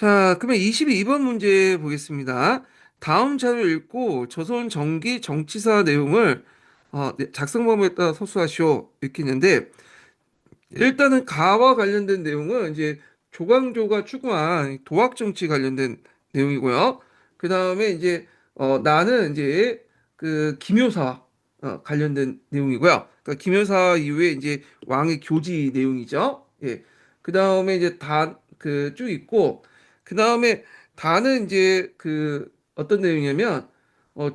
자, 그러면 22번 문제 보겠습니다. 다음 자료를 읽고 조선 정기 정치사 내용을 작성 방법에 따라 서술하시오. 이렇게 있는데, 일단은 가와 관련된 내용은 이제 조광조가 추구한 도학 정치 관련된 내용이고요. 그 다음에 이제 나는 이제 그 김효사 관련된 내용이고요. 그러니까 김효사 이후에 이제 왕의 교지 내용이죠. 예. 그 다음에 이제 다 그 쭉 있고, 그 다음에 다는 이제 그 어떤 내용이냐면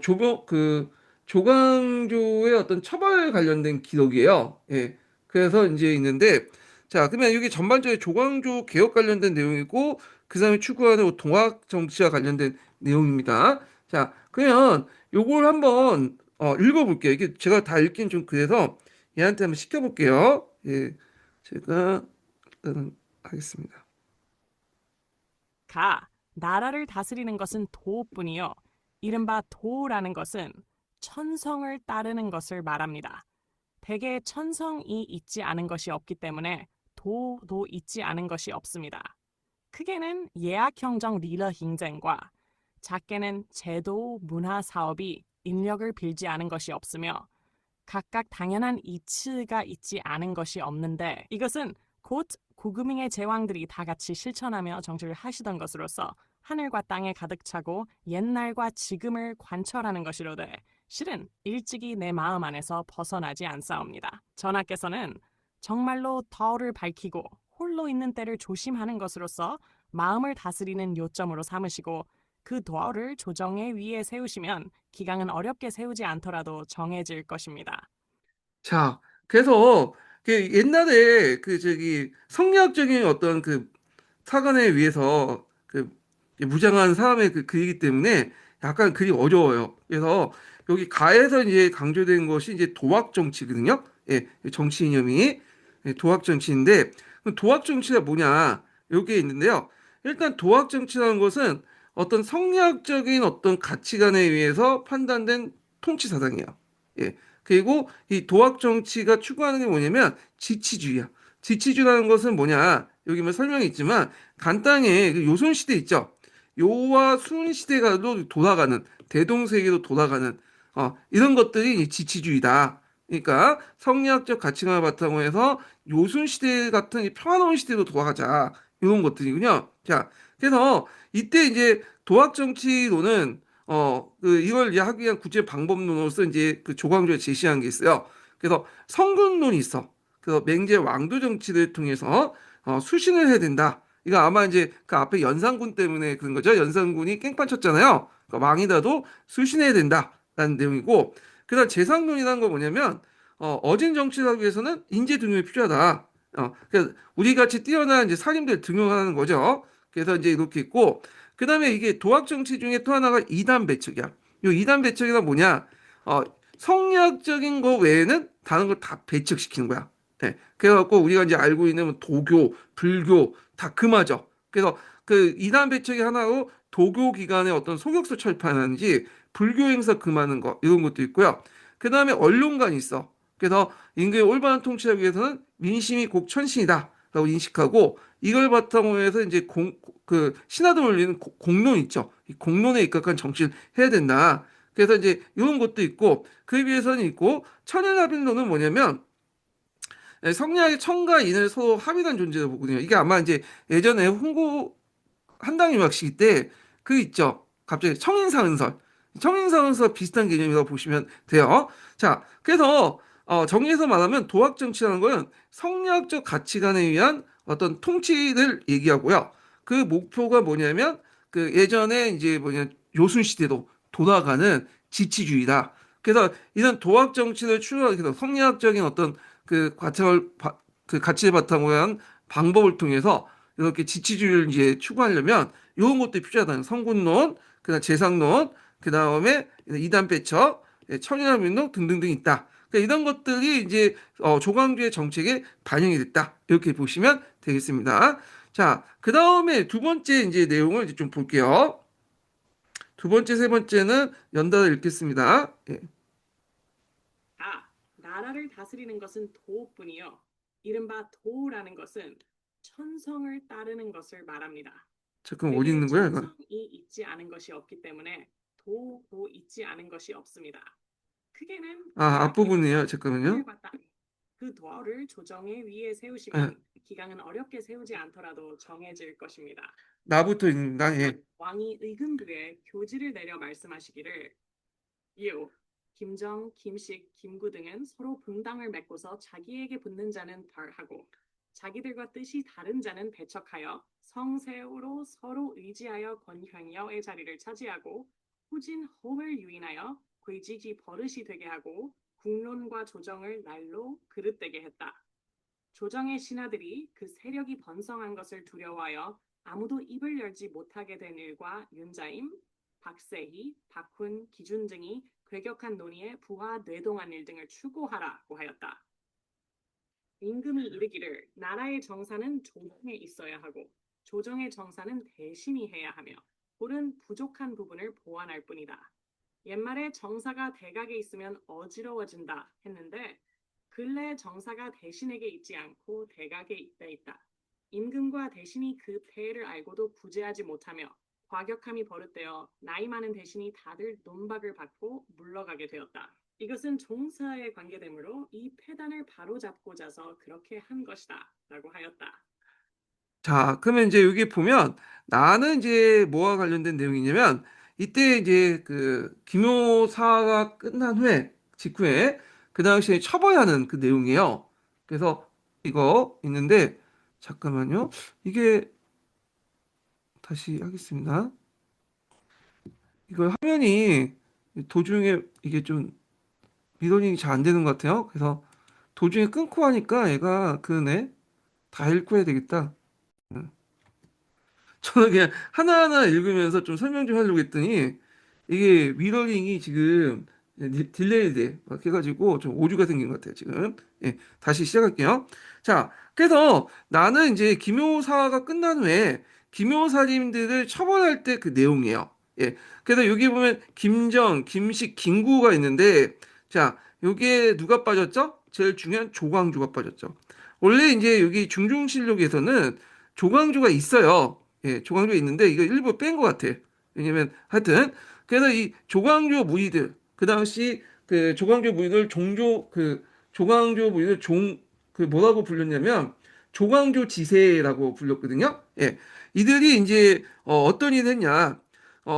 조병 그 조광조의 어떤 처벌 관련된 기록이에요. 예. 그래서 이제 있는데, 자, 그러면 여기 전반적인 조광조 개혁 관련된 내용이고, 그 다음에 추구하는 동학 정치와 관련된 내용입니다. 자, 그러면 요걸 한번 읽어볼게요. 이게 제가 다 읽긴 좀 그래서 얘한테 한번 시켜볼게요. 예, 제가 일단 하겠습니다. 가, 나라를 다스리는 것은 도뿐이요. 이른바 도라는 것은 천성을 따르는 것을 말합니다. 대개 천성이 있지 않은 것이 없기 때문에 도도 있지 않은 것이 없습니다. 크게는 예약형정 리더 행정과 작게는 제도 문화 사업이 인력을 빌지 않은 것이 없으며 각각 당연한 이치가 있지 않은 것이 없는데 이것은 곧 고금잉의 제왕들이 다 같이 실천하며 정치를 하시던 것으로서 하늘과 땅에 가득 차고 옛날과 지금을 관철하는 것이로되 실은 일찍이 내 마음 안에서 벗어나지 않사옵니다. 전하께서는 정말로 터를 밝히고 홀로 있는 때를 조심하는 것으로서 마음을 다스리는 요점으로 삼으시고 그 도어를 조정의 위에 세우시면 기강은 어렵게 세우지 않더라도 정해질 것입니다. 자, 그래서 그 옛날에 그 저기 성리학적인 어떤 그 사관에 의해서 그 무장한 사람의 그 글이기 때문에 약간 글이 어려워요. 그래서 여기 가에서 이제 강조된 것이 이제 도학 정치거든요. 예, 정치 이념이 예, 도학 정치인데 그럼 도학 정치가 뭐냐? 여기에 있는데요. 일단 도학 정치라는 것은 어떤 성리학적인 어떤 가치관에 의해서 판단된 통치 사상이에요. 예. 그리고 이 도학 정치가 추구하는 게 뭐냐면 지치주의야. 지치주의라는 것은 뭐냐? 여기 뭐 설명이 있지만 간단히 그 요손 시대 있죠. 요와 순 시대가도 돌아가는 대동세계로 돌아가는 이런 것들이 이 지치주의다. 그러니까 성리학적 가치관을 바탕으로 해서 요순 시대 같은 이 평화로운 시대로 돌아가자 이런 것들이군요. 자, 그래서 이때 이제 도학 정치론은 이걸 이제 하기 위한 구체 방법론으로서 이제 그 조광조가 제시한 게 있어요. 그래서 성군론이 있어. 그래서 맹제 왕도 정치를 통해서 수신을 해야 된다. 이거 아마 이제 그 앞에 연산군 때문에 그런 거죠. 연산군이 깽판 쳤잖아요. 그러니까 왕이라도 수신해야 된다라는 내용이고, 그다음 재상론이라는 건 뭐냐면 어진 정치를 하기 위해서는 인재 등용이 필요하다. 그래서 우리 같이 뛰어난 이제 살인들 등용하는 거죠. 그래서 이제 이렇게 있고, 그다음에 이게 도학 정치 중에 또 하나가 이단 배척이야. 이 이단 배척이가 뭐냐? 어, 성리학적인 거 외에는 다른 걸 다 배척시키는 거야. 네. 그래갖고 우리가 이제 알고 있는 뭐 도교, 불교 다 금하죠. 그래서 그 이단 배척이 하나로 도교 기관의 어떤 소격서 철폐하는지 불교 행사 금하는 거 이런 것도 있고요. 그 다음에 언론관이 있어. 그래서 인구의 올바른 통치를 위해서는 민심이 곧 천신이다라고 인식하고 이걸 바탕으로 해서 이제 그 신하들 올리는 공론 있죠. 이 공론에 입각한 정치를 해야 된다. 그래서 이제 이런 것도 있고 그에 비해서는 있고 천연합일론은 뭐냐면 성리학의 천과 인을 서로 합의한 존재로 보거든요. 이게 아마 이제 예전에 홍고 한당 유학 시기 때 그 있죠. 갑자기 청인사은설. 청인사은설 비슷한 개념이라고 보시면 돼요. 자, 그래서 정리해서 말하면 도학 정치라는 거는 성리학적 가치관에 의한 어떤 통치를 얘기하고요. 그 목표가 뭐냐면 그 예전에 이제 뭐냐 요순 시대로 돌아가는 지치주의다. 그래서 이런 도학 정치를 추구하기 위해서 성리학적인 어떤 그 가치를 바탕으로 한 방법을 통해서 이렇게 지치주의를 이제 추구하려면 이런 것도 필요하다는 성군론, 그다음 재상론, 그 다음에 이단 배척, 천연함운동 등등등 있다. 그러니까 이런 것들이 이제 조광조의 정책에 반영이 됐다. 이렇게 보시면 되겠습니다. 자, 그 다음에 두 번째 이제 내용을 이제 좀 볼게요. 두 번째, 세 번째는 연달아 읽겠습니다. 예. 아, 나라를 다스리는 것은 도뿐이요. 이른바 도라는 것은 천성을 따르는 것을 말합니다. 잠깐 어디 대개 있는 거야, 이거? 천성이 있지 않은 것이 없기 때문에 도도 있지 않은 것이 없습니다. 크게는 아, 대학 앞부분이에요. 기록은 잠깐만요. 하늘과 땅, 그 도를 조정에 위에 예, 세우시면 기강은 어렵게 세우지 않더라도 정해질 것입니다. 나부터 읽는다. 예. 또한 왕이 의금부에 교지를 내려 말씀하시기를 이후 김정, 김식, 김구 등은 서로 분당을 맺고서 자기에게 붙는 자는 벌하고 자기들과 뜻이 다른 자는 배척하여 성세우로 서로 의지하여 권형여의 자리를 차지하고 후진 허를 유인하여 괴직이 버릇이 되게 하고 국론과 조정을 날로 그릇되게 했다. 조정의 신하들이 그 세력이 번성한 것을 두려워하여 아무도 입을 열지 못하게 된 일과 윤자임, 박세희, 박훈, 기준 등이 괴격한 논의에 부하 뇌동한 일 등을 추구하라고 하였다. 임금이 이르기를 나라의 정사는 조정에 있어야 하고 조정의 정사는 대신이 해야 하며 옳은 부족한 부분을 보완할 뿐이다. 옛말에 정사가 대각에 있으면 어지러워진다 했는데 근래 정사가 대신에게 있지 않고 대각에 있다. 임금과 대신이 그 폐해를 알고도 구제하지 못하며 과격함이 버릇되어 나이 많은 대신이 다들 논박을 받고 물러가게 되었다. 이것은 종사에 관계되므로 이 폐단을 바로잡고자서 그렇게 한 것이다 라고 하였다. 자, 그러면 이제 여기 보면 나는 이제 뭐와 관련된 내용이냐면 이때 이제 그 기묘사가 끝난 후에 직후에 그 당시에 처벌해야 하는 그 내용이에요. 그래서 이거 있는데 잠깐만요. 이게 다시 하겠습니다. 이거 화면이 도중에 이게 좀 미러링이 잘 안 되는 것 같아요. 그래서 도중에 끊고 하니까 얘가 그네 다 읽고 해야 되겠다. 저는 그냥 하나하나 읽으면서 좀 설명 좀 하려고 했더니 이게 미러링이 지금 딜레이 돼. 막 해가지고 좀 오류가 생긴 것 같아요, 지금. 예, 다시 시작할게요. 자, 그래서 나는 이제 기묘사가 끝난 후에 기묘사님들을 처벌할 때 그 내용이에요. 예, 그래서 여기 보면 김정, 김식, 김구가 있는데 자, 여기에 누가 빠졌죠? 제일 중요한 조광조가 빠졌죠. 원래 이제 여기 중종실록에서는 조광조가 있어요. 예, 조광조가 있는데 이거 일부 뺀 것 같아. 왜냐면 하여튼 그래서 이 조광조 무리들 그 당시 그 조광조 무리들 종조 그 조광조 무리들 종 그 뭐라고 불렸냐면 조광조 지세라고 불렸거든요. 예, 이들이 이제 어떤 일을 했냐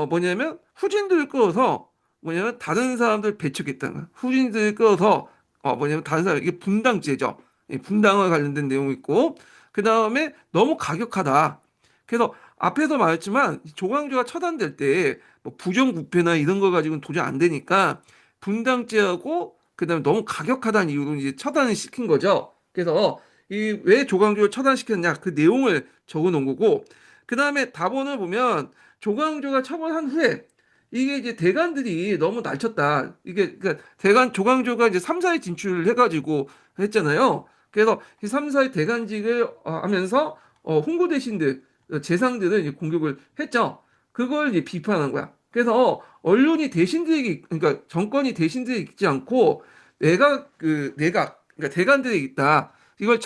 뭐냐면 후진들을 끌어서 뭐냐면 다른 사람들 배척했다는 거야. 후진들을 끌어서 뭐냐면 다른 사람 이게 분당죄죠. 예, 분당과 관련된 내용이 있고 그 다음에 너무 가격하다. 그래서 앞에서 말했지만 조광조가 처단될 때 뭐 부정부패나 이런 거 가지고는 도저히 안 되니까 분당죄하고 그다음에 너무 가격하다는 이유로 이제 처단을 시킨 거죠. 그래서 이 왜 조광조를 처단시켰냐 그 내용을 적어 놓은 거고 그다음에 답원을 보면 조광조가 처벌한 후에 이게 이제 대관들이 너무 날쳤다. 이게 그러니까 대관 조광조가 이제 3사에 진출을 해가지고 했잖아요. 그래서 이 3사의 대관직을 하면서 홍보 대신들 재상들은 이제 공격을 했죠. 그걸 이제 비판한 거야. 그래서 언론이 대신들에게 그러니까 정권이 대신들에게 있지 않고 내각 그러니까 대관들에게 있다. 이걸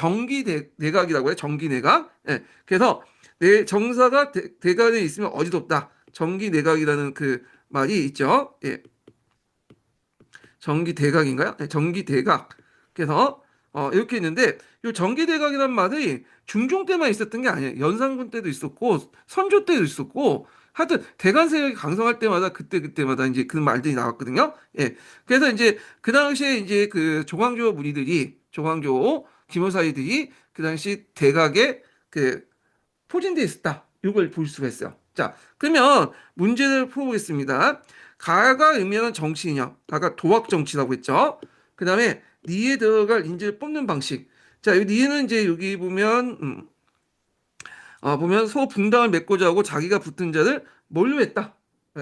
내각이라고 해. 정기 내각. 예. 그래서 내 정사가 대관에 있으면 어지럽다. 정기 내각이라는 그 말이 있죠. 예. 정기 대각인가요? 네, 정기 대각. 그래서 이렇게 있는데 이 정기 대각이란 말이 중종 때만 있었던 게 아니에요. 연산군 때도 있었고 선조 때도 있었고 하여튼 대관 세력이 강성할 때마다 그때마다 이제 그 말들이 나왔거든요. 예. 그래서 이제 그 당시에 이제 그 조광조 무리들이 조광조 기모사이들이 그 당시 대각에 그 포진되어 있었다. 이걸 볼 수가 있어요. 자, 그러면 문제를 풀어보겠습니다. 가가 의미하는 정치인형. 가가 도학 정치라고 했죠. 그 다음에 니에 들어갈 인재를 뽑는 방식. 자, 이 니에는 이제 여기 보면 보면 소분당을 맺고자 하고 자기가 붙은 자를 뭘로 했다.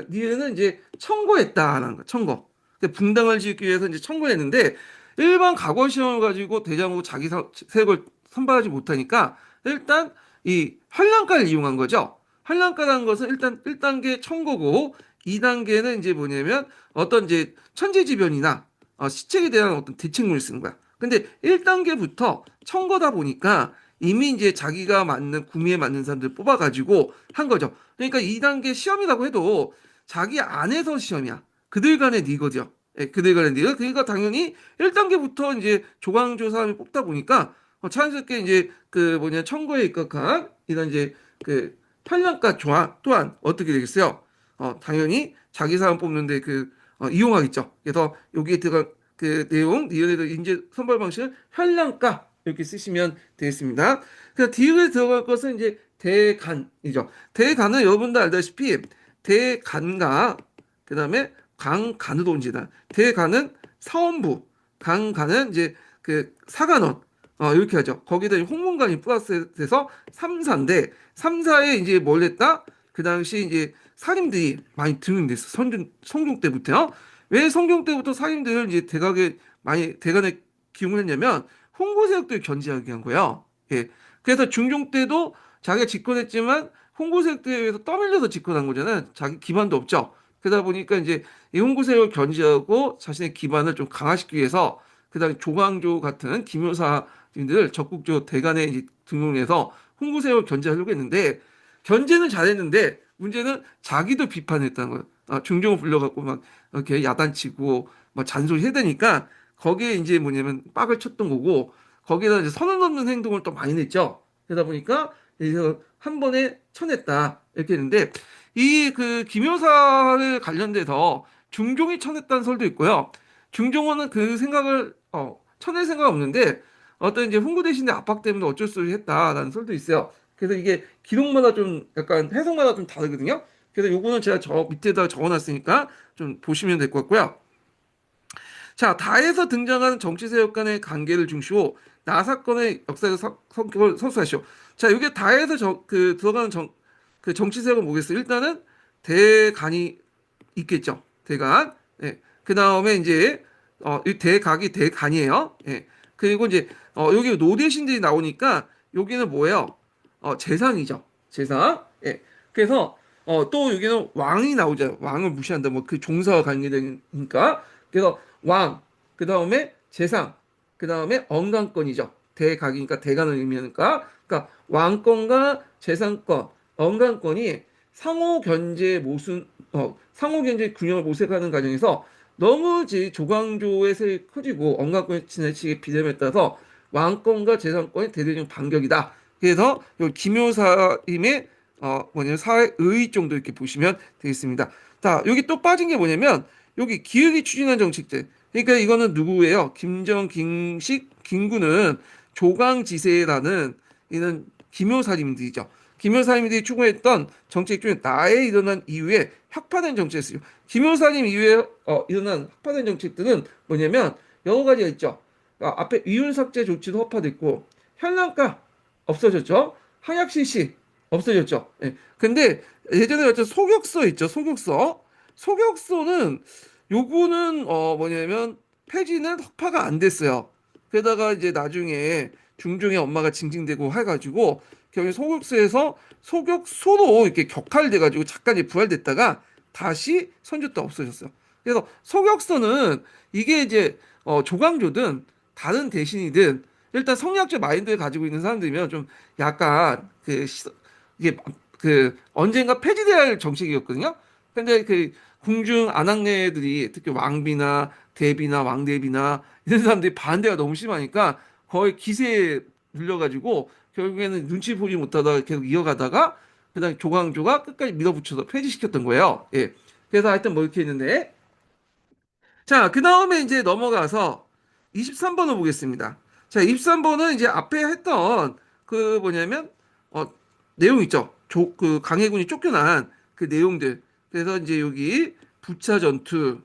니에는 이제 청고했다라는 거. 청고. 분당을 짓기 위해서 이제 청구했는데 일반 과거 시험을 가지고 대장으로 자기 세력을 선발하지 못하니까 일단 이 한량가를 이용한 거죠. 한량가라는 것은 일단 1단계 청고고 2단계는 이제 뭐냐면 어떤 이제 천재지변이나 시책에 대한 어떤 대책문을 쓰는 거야. 근데 1단계부터 청거다 보니까 이미 이제 자기가 맞는 구미에 맞는 사람들 뽑아가지고 한 거죠. 그러니까 2단계 시험이라고 해도 자기 안에서 시험이야. 그들 간의 리거죠. 예, 그들 간의 리거. 그러니까 당연히 1단계부터 이제 조광조 사람이 뽑다 보니까 자연스럽게 이제 그 뭐냐 청구에 입각한 이런 이제 그 편량가 조항 또한 어떻게 되겠어요? 당연히 자기 사람 뽑는데 이용하겠죠. 그래서 여기에 들어간 그 내용, 이연에도 인재 선발 방식을 현량가 이렇게 쓰시면 되겠습니다. 그 뒤에 들어갈 것은 이제 대간이죠. 대간은 여러분도 알다시피 대간과 그다음에 강간으로 온지다. 대간은 사원부, 강간은 이제 그 사관원 이렇게 하죠. 거기다 홍문관이 플러스돼서 3사인데 3사에 이제 뭘 했다? 그 당시 이제 살인들이 많이 등장됐어. 성종 때부터요. 왜 성종 때부터 살인들을 이제 대간에 기용을 했냐면 홍보 세력들 견제하기 한 거예요. 예. 그래서 중종 때도 자기가 집권했지만 홍보 세력들에 의해서 떠밀려서 집권한 거잖아요. 자기 기반도 없죠. 그러다 보니까 이제 이 홍보 세력을 견제하고 자신의 기반을 좀 강화시키기 위해서 그다음에 조광조 같은 기묘사님들을 적극적으로 대간에 이제 등용해서 홍보 세력을 견제하려고 했는데 견제는 잘했는데 문제는 자기도 비판했다는 거예요. 중종을 불러갖고 막 이렇게 야단치고 막 잔소리 해야 되니까 거기에 이제 뭐냐면 빡을 쳤던 거고 거기에다 이제 선을 넘는 행동을 또 많이 냈죠. 그러다 보니까 그래서 한 번에 쳐냈다 이렇게 했는데 이 그 김효사를 관련돼서 중종이 쳐냈다는 설도 있고요. 중종은 그 생각을 쳐낼 생각 없는데 어떤 이제 홍보 대신에 압박 때문에 어쩔 수 없이 했다라는 설도 있어요. 그래서 이게 기록마다 좀 약간 해석마다 좀 다르거든요. 그래서 요거는 제가 저 밑에다 적어놨으니까 좀 보시면 될 것 같고요. 자, 다에서 등장하는 정치 세력 간의 관계를 중시로 나 사건의 역사적 성격을 서술하시오. 자, 이게 다에서 들어가는 그 정치 세력은 뭐겠어요? 일단은 대간이 있겠죠. 대간. 예. 그 다음에 이제 이 대각이 대간이에요. 예. 그리고 이제 여기 노대신들이 나오니까 여기는 뭐예요? 재상이죠. 재상. 예. 그래서 또 여기는 왕이 나오죠. 왕을 무시한다. 뭐 그 종사와 관계되니까. 그래서 왕, 그 다음에 재상, 그 다음에 언강권이죠. 대각이니까 대간을 의미하니까. 그러니까 왕권과 재상권, 언강권이 상호 견제 균형을 모색하는 과정에서 너무 이제 조광조의 세력이 커지고 언강권이 지나치게 비dem에 따라서 왕권과 재상권의 대대적 반격이다. 그래서 요 김효사임의 뭐냐면 사회의 정도 이렇게 보시면 되겠습니다. 자, 여기 또 빠진 게 뭐냐면 여기 기획이 추진한 정책들. 그러니까 이거는 누구예요? 김정, 김식, 김구는 조광지세라는 이런 김효사님들이죠. 김효사님들이 추구했던 정책 중에 나에 일어난 이후에 혁파된 정책이었어요. 김효사님 이후에 일어난 혁파된 정책들은 뭐냐면 여러 가지가 있죠. 앞에 이윤 삭제 조치도 허파됐고 현랑가 없어졌죠. 항약 실시 없어졌죠. 예. 근데 예전에 어떤 소격서 있죠. 소격서. 소격서는 요거는 뭐냐면 폐지는 허파가 안 됐어요. 그러다가 이제 나중에 중종의 엄마가 징징대고 해가지고 결국 소격서에서 소격소로 이렇게 격탈돼가지고 잠깐 이제 부활됐다가 다시 선조 때 없어졌어요. 그래서 소격서는 이게 이제 조광조든 다른 대신이든 일단 성리학적 마인드를 가지고 있는 사람들이면 좀 약간 이게 언젠가 폐지돼야 할 정책이었거든요. 근데 그 궁중 안악내들이 특히 왕비나 대비나 왕대비나 이런 사람들이 반대가 너무 심하니까 거의 기세에 눌려가지고 결국에는 눈치 보지 못하다가 계속 이어가다가 그다음 조광조가 끝까지 밀어붙여서 폐지시켰던 거예요. 예. 그래서 하여튼 뭐 이렇게 했는데 자, 그 다음에 이제 넘어가서 23번을 보겠습니다. 자, 23번은 이제 앞에 했던 그 뭐냐면, 내용 있죠. 강해군이 쫓겨난 그 내용들. 그래서 이제 여기 부차 전투,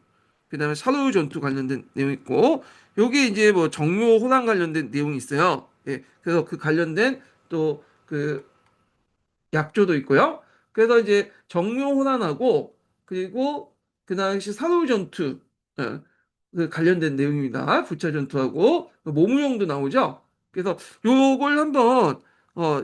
그 다음에 샤르우 전투 관련된 내용 있고, 여기 이제 뭐 정묘 호란 관련된 내용이 있어요. 예. 그래서 그 관련된 또그 약조도 있고요. 그래서 이제 정묘호난하고 그리고 그 당시 산후 전투 그 관련된 내용입니다. 부차 전투하고 모무용도 나오죠. 그래서 요걸 한번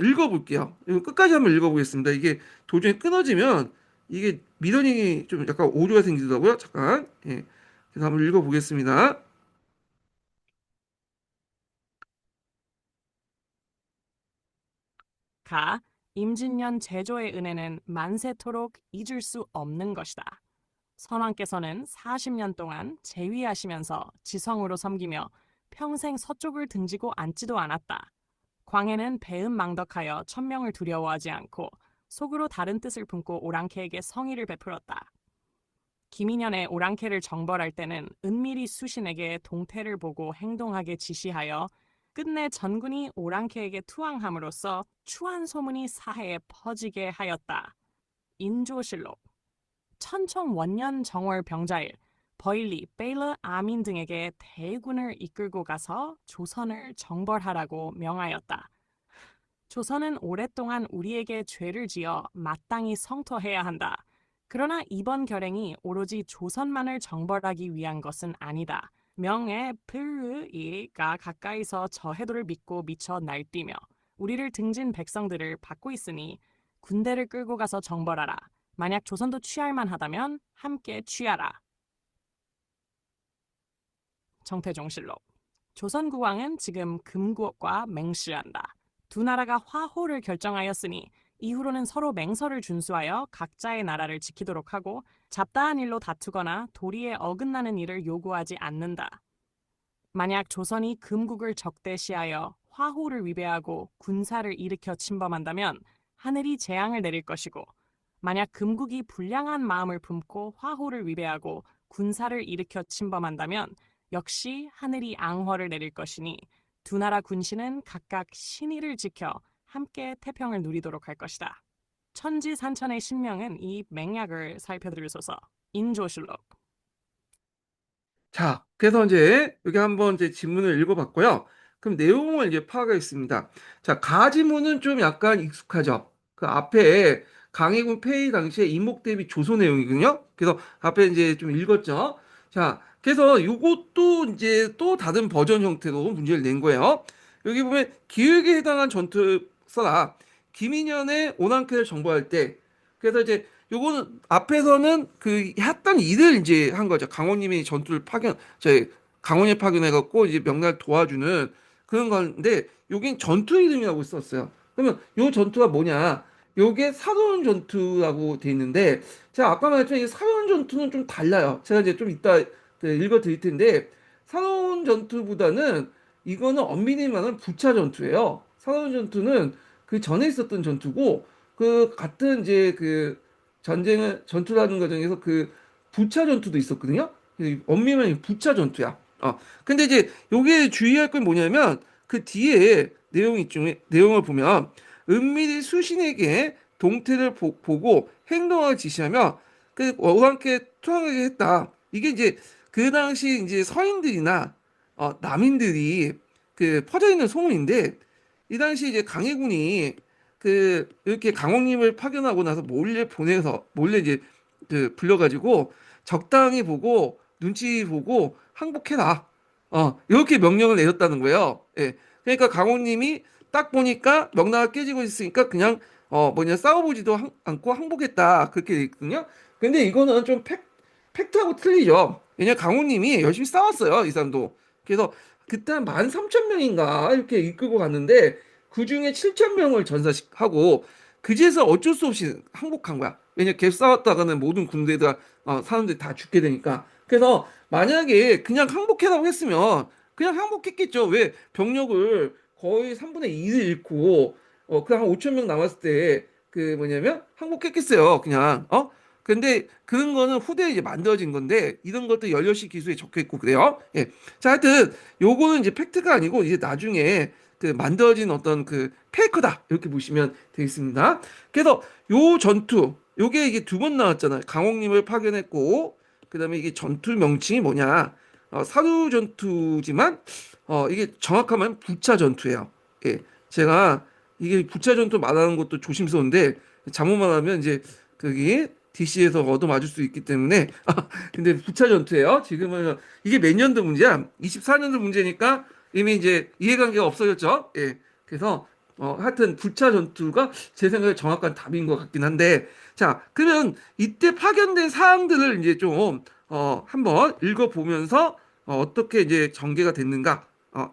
읽어볼게요. 이거 끝까지 한번 읽어보겠습니다. 이게 도중에 끊어지면 이게 미러닝이 좀 약간 오류가 생기더라고요. 잠깐. 예. 그래서 한번 읽어보겠습니다. 가 임진년 제조의 은혜는 만세토록 잊을 수 없는 것이다. 선왕께서는 40년 동안 재위하시면서 지성으로 섬기며 평생 서쪽을 등지고 앉지도 않았다. 광해는 배은망덕하여 천명을 두려워하지 않고 속으로 다른 뜻을 품고 오랑캐에게 성의를 베풀었다. 김인현의 오랑캐를 정벌할 때는 은밀히 수신에게 동태를 보고 행동하게 지시하여 끝내 전군이 오랑캐에게 투항함으로써 추한 소문이 사해에 퍼지게 하였다. 인조실록 천총 원년 정월 병자일 버일리, 베일러, 아민 등에게 대군을 이끌고 가서 조선을 정벌하라고 명하였다. 조선은 오랫동안 우리에게 죄를 지어 마땅히 성토해야 한다. 그러나 이번 결행이 오로지 조선만을 정벌하기 위한 것은 아니다. 명의 프르이가 가까이서 저 해도를 믿고 미쳐 날뛰며 우리를 등진 백성들을 받고 있으니 군대를 끌고 가서 정벌하라. 만약 조선도 취할 만하다면 함께 취하라. 정태종실록 조선국왕은 지금 금국과 맹시한다. 두 나라가 화호를 결정하였으니 이후로는 서로 맹서를 준수하여 각자의 나라를 지키도록 하고 잡다한 일로 다투거나 도리에 어긋나는 일을 요구하지 않는다. 만약 조선이 금국을 적대시하여 화호를 위배하고 군사를 일으켜 침범한다면 하늘이 재앙을 내릴 것이고 만약 금국이 불량한 마음을 품고 화호를 위배하고 군사를 일으켜 침범한다면 역시 하늘이 앙허를 내릴 것이니 두 나라 군신은 각각 신의를 지켜 함께 태평을 누리도록 할 것이다. 천지산천의 신명은 이 맹약을 살펴드리소서. 인조실록 자, 그래서 이제 여기 한번 이제 지문을 읽어봤고요. 그럼 내용을 이제 파악하겠습니다. 자, 가지문은 좀 약간 익숙하죠. 그 앞에 강해군 폐위 당시에 이목 대비 조소 내용이거든요. 그래서 앞에 이제 좀 읽었죠. 자, 그래서 이것도 이제 또 다른 버전 형태로 문제를 낸 거예요. 여기 보면 기획에 해당한 전투 써라. 김인현의 오랑캐를 정벌할 때, 그래서 이제 요거는 앞에서는 그 했던 일을 이제 한 거죠. 강호님이 전투를 파견, 강호님 파견해갖고 이제 명나라를 도와주는 그런 건데, 여긴 전투 이름이라고 썼어요. 그러면 요 전투가 뭐냐? 요게 사도원 전투라고 돼 있는데, 제가 아까 말했지만 이 사도원 전투는 좀 달라요. 제가 이제 좀 이따 읽어 드릴 텐데, 사도원 전투보다는 이거는 엄밀히 말하면 부차 전투예요. 사도원 전투는 그 전에 있었던 전투고, 그 같은 이제 그 전쟁을 전투라는 과정에서 그 부차 전투도 있었거든요. 엄밀히 부차 전투야. 근데 이제 요게 주의할 건 뭐냐면 그 뒤에 내용이 중에 내용을 보면 은밀히 수신에게 동태를 보고 행동을 지시하며 그 어랑께 투항하게 했다. 이게 이제 그 당시 이제 서인들이나 남인들이 그 퍼져 있는 소문인데 이 당시 이제 강해군이 그 이렇게 강홍님을 파견하고 나서 몰래 보내서 몰래 이제 그 불러가지고 적당히 보고 눈치 보고 항복해라. 이렇게 명령을 내렸다는 거예요. 예. 그러니까 강홍님이 딱 보니까 명나라가 깨지고 있으니까 그냥 뭐냐 싸워보지도 않고 항복했다 그렇게 돼 있거든요. 근데 이거는 좀 팩트하고 틀리죠. 왜냐 강홍님이 열심히 싸웠어요 이 사람도. 그래서 그때 한 13,000명인가 이렇게 이끌고 갔는데 그 중에 7,000명을 전사하고 그제서 어쩔 수 없이 항복한 거야. 왜냐 계속 싸웠다가는 모든 군대들 사람들이 다 죽게 되니까. 그래서 만약에 그냥 항복해라고 했으면 그냥 항복했겠죠. 왜 병력을 거의 3분의 2를 잃고 그한 5천 명 남았을 때 그 뭐냐면 항복했겠어요. 그냥 근데 그런 거는 후대에 이제 만들어진 건데 이런 것도 연료시 기술에 적혀 있고 그래요. 예. 자, 하여튼 요거는 이제 팩트가 아니고 이제 나중에 그 만들어진 어떤 그 페이커다 이렇게 보시면 되겠습니다. 그래서 요 전투 요게 이게 두 번 나왔잖아요. 강홍님을 파견했고 그다음에 이게 전투 명칭이 뭐냐? 사두 전투지만 이게 정확하면 부차 전투예요. 예, 제가 이게 부차 전투 말하는 것도 조심스러운데 잘못 말하면 이제 거기 DC에서 얻어맞을 수 있기 때문에 근데 부차 전투예요. 지금은 이게 몇 년도 문제야? 24년도 문제니까 이미 이제 이해관계가 없어졌죠. 예. 그래서 하여튼 부차 전투가 제 생각에 정확한 답인 것 같긴 한데 자 그러면 이때 파견된 사항들을 이제 좀 한번 읽어보면서 어떻게 이제 전개가 됐는가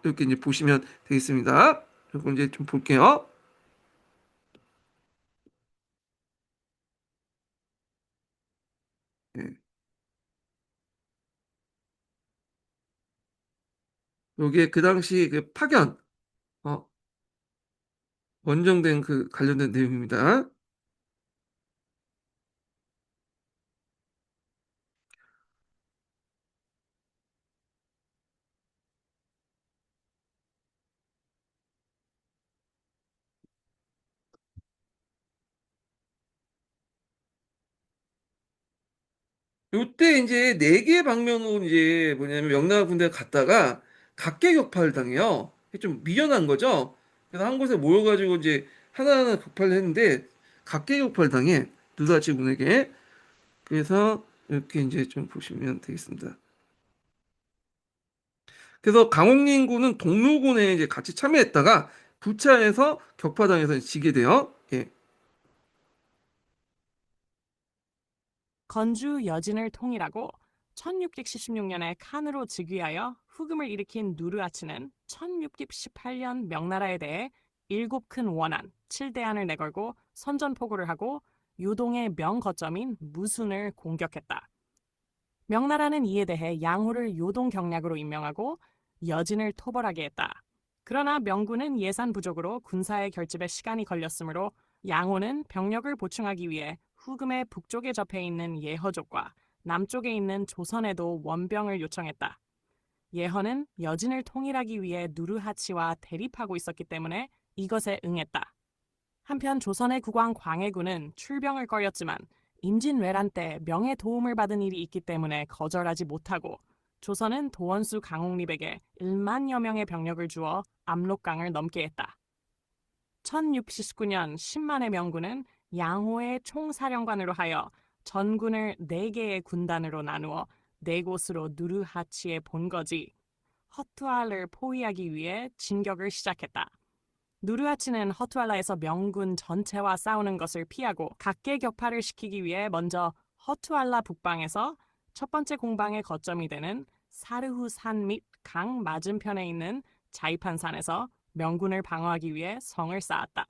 이렇게 이제 보시면 되겠습니다. 그리고 이제 좀 볼게요. 요게 그 당시 그 파견, 어, 원정된 그 관련된 내용입니다. 요때 이제 네 개 방면으로 이제 뭐냐면 명나라 군대가 갔다가 각계 격파를 당해요. 이게 좀 미련한 거죠. 그래서 한 곳에 모여가지고 이제 하나하나 격파를 했는데 각계 격파를 당해 누다치 군에게. 그래서 이렇게 이제 좀 보시면 되겠습니다. 그래서 강홍림 군은 동루군에 이제 같이 참여했다가 부차에서 격파당해서 지게 돼요. 예. 건주 여진을 통일하고 1616년에 칸으로 즉위하여 후금을 일으킨 누르하치는 1618년 명나라에 대해 7큰 원한, 7대안을 내걸고 선전포고를 하고 요동의 명거점인 무순을 공격했다. 명나라는 이에 대해 양호를 요동 경략으로 임명하고 여진을 토벌하게 했다. 그러나 명군은 예산 부족으로 군사의 결집에 시간이 걸렸으므로 양호는 병력을 보충하기 위해 후금의 북쪽에 접해 있는 예허족과 남쪽에 있는 조선에도 원병을 요청했다. 예허는 여진을 통일하기 위해 누르하치와 대립하고 있었기 때문에 이것에 응했다. 한편 조선의 국왕 광해군은 출병을 꺼렸지만 임진왜란 때 명의 도움을 받은 일이 있기 때문에 거절하지 못하고 조선은 도원수 강홍립에게 1만여 명의 병력을 주어 압록강을 넘게 했다. 1619년 10만의 명군은 양호의 총사령관으로 하여 전군을 4개의 군단으로 나누어 4곳으로 누르하치의 본거지 허투알을 포위하기 위해 진격을 시작했다. 누르하치는 허투알라에서 명군 전체와 싸우는 것을 피하고 각계 격파를 시키기 위해 먼저 허투알라 북방에서 첫 번째 공방의 거점이 되는 사르후 산 및 강 맞은편에 있는 자이판 산에서 명군을 방어하기 위해 성을 쌓았다.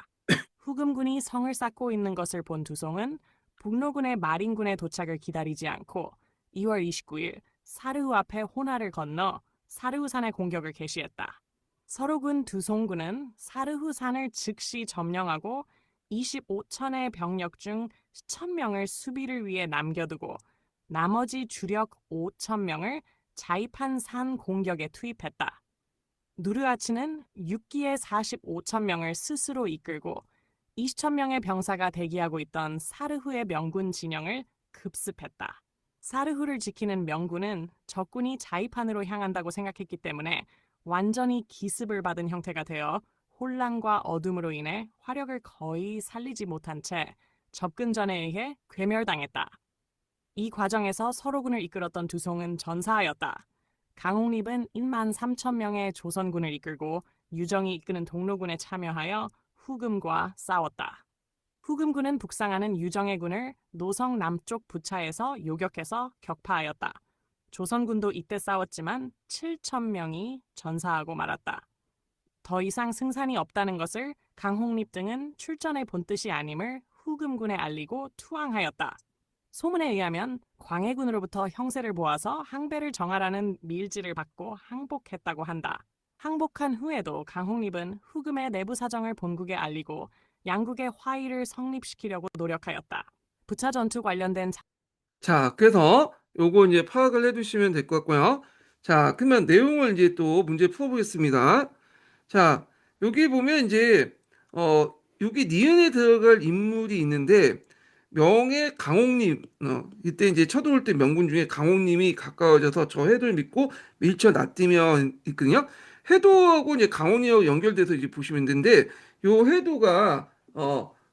후금군이 성을 쌓고 있는 것을 본 두송은 북로군의 마린군의 도착을 기다리지 않고 2월 29일 사르후 앞에 호나를 건너 사르후산의 공격을 개시했다. 서로군 두송군은 사르후산을 즉시 점령하고 25천의 병력 중 1,000명을 수비를 위해 남겨두고 나머지 주력 5,000명을 자이판 산 공격에 투입했다. 누르하치는 6기의 45,000명을 스스로 이끌고 20,000명의 병사가 대기하고 있던 사르후의 명군 진영을 급습했다. 사르후를 지키는 명군은 적군이 자이판으로 향한다고 생각했기 때문에 완전히 기습을 받은 형태가 되어 혼란과 어둠으로 인해 화력을 거의 살리지 못한 채 접근전에 의해 괴멸당했다. 이 과정에서 서로군을 이끌었던 두송은 전사하였다. 강홍립은 1만 3천 명의 조선군을 이끌고 유정이 이끄는 동로군에 참여하여 후금과 싸웠다. 후금군은 북상하는 유정의 군을 노성 남쪽 부차에서 요격해서 격파하였다. 조선군도 이때 싸웠지만 7천 명이 전사하고 말았다. 더 이상 승산이 없다는 것을 강홍립 등은 출전의 본뜻이 아님을 후금군에 알리고 투항하였다. 소문에 의하면 광해군으로부터 형세를 보아서 항배를 정하라는 밀지를 받고 항복했다고 한다. 항복한 후에도 강홍립은 후금의 내부 사정을 본국에 알리고 양국의 화의를 성립시키려고 노력하였다. 부차 전투 관련된 자, 그래서 요거 이제 파악을 해두시면 될 것 같고요. 자, 그러면 내용을 이제 또 문제 풀어보겠습니다. 자, 여기 보면 이제 여기 니은에 들어갈 인물이 있는데 명의 강홍님, 이때 이제 쳐들어올 때 명군 중에 강홍님이 가까워져서 저 해도를 믿고 밀쳐 낫뛰며 있거든요. 해도하고 이제 강홍님하고 연결돼서 이제 보시면 되는데 요 해도가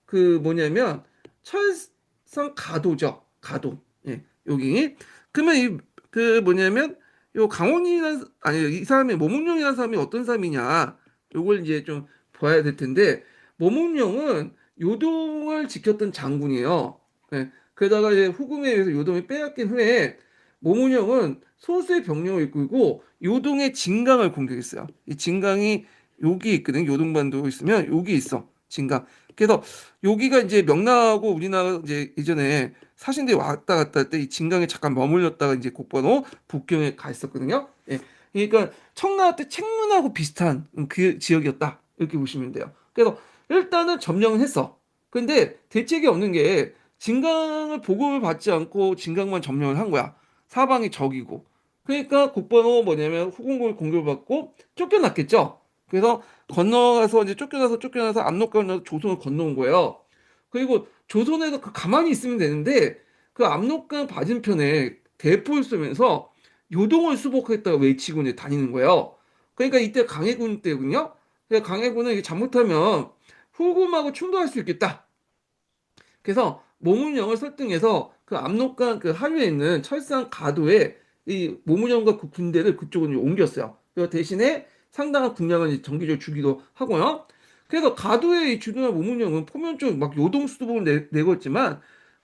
그 뭐냐면 철성 가도죠. 가도. 예, 여기. 그러면 이 그 뭐냐면 요 강홍이라는 아니 이 사람이 모문룡이라는 사람이 어떤 사람이냐 요걸 이제 좀 봐야 될 텐데 모문룡은 요동을 지켰던 장군이에요. 예, 그러다가 이제 후금에 의해서 요동이 빼앗긴 후에 모문룡은 소수의 병력을 이끌고 요동의 진강을 공격했어요. 이 진강이 여기 있거든. 요동반도 있으면 여기 있어. 진강. 그래서 여기가 이제 명나라하고 우리나라 이제 예전에 사신들이 왔다 갔다 할 때 이 진강에 잠깐 머물렀다가 이제 곧바로 북경에 가 있었거든요. 예. 그러니까 청나라 때 책문하고 비슷한 그 지역이었다. 이렇게 보시면 돼요. 그래서 일단은 점령을 했어. 근데 대책이 없는 게 진강을 보급을 받지 않고 진강만 점령을 한 거야. 사방이 적이고. 그러니까 국번호 뭐냐면 후금을 공격을 받고 쫓겨났겠죠. 그래서 건너가서 이제 쫓겨나서 압록강을 조선을 건너온 거예요. 그리고 조선에서 가만히 있으면 되는데 그 압록강 맞은편에 대포를 쏘면서 요동을 수복했다가 외치고 이제 다니는 거예요. 그러니까 이때 강해군 때군요. 그러니까 강해군은 이게 잘못하면 후금하고 충돌할 수 있겠다. 그래서 모문영을 설득해서 그 압록강 그 하류에 있는 철산 가도에 이 모문영과 그 군대를 그쪽으로 이제 옮겼어요. 그래서 대신에 상당한 군량을 이제 정기적으로 주기도 하고요. 그래서 가도에 이 주둔한 모문영은 포면적 막 요동수복을 내고 있지만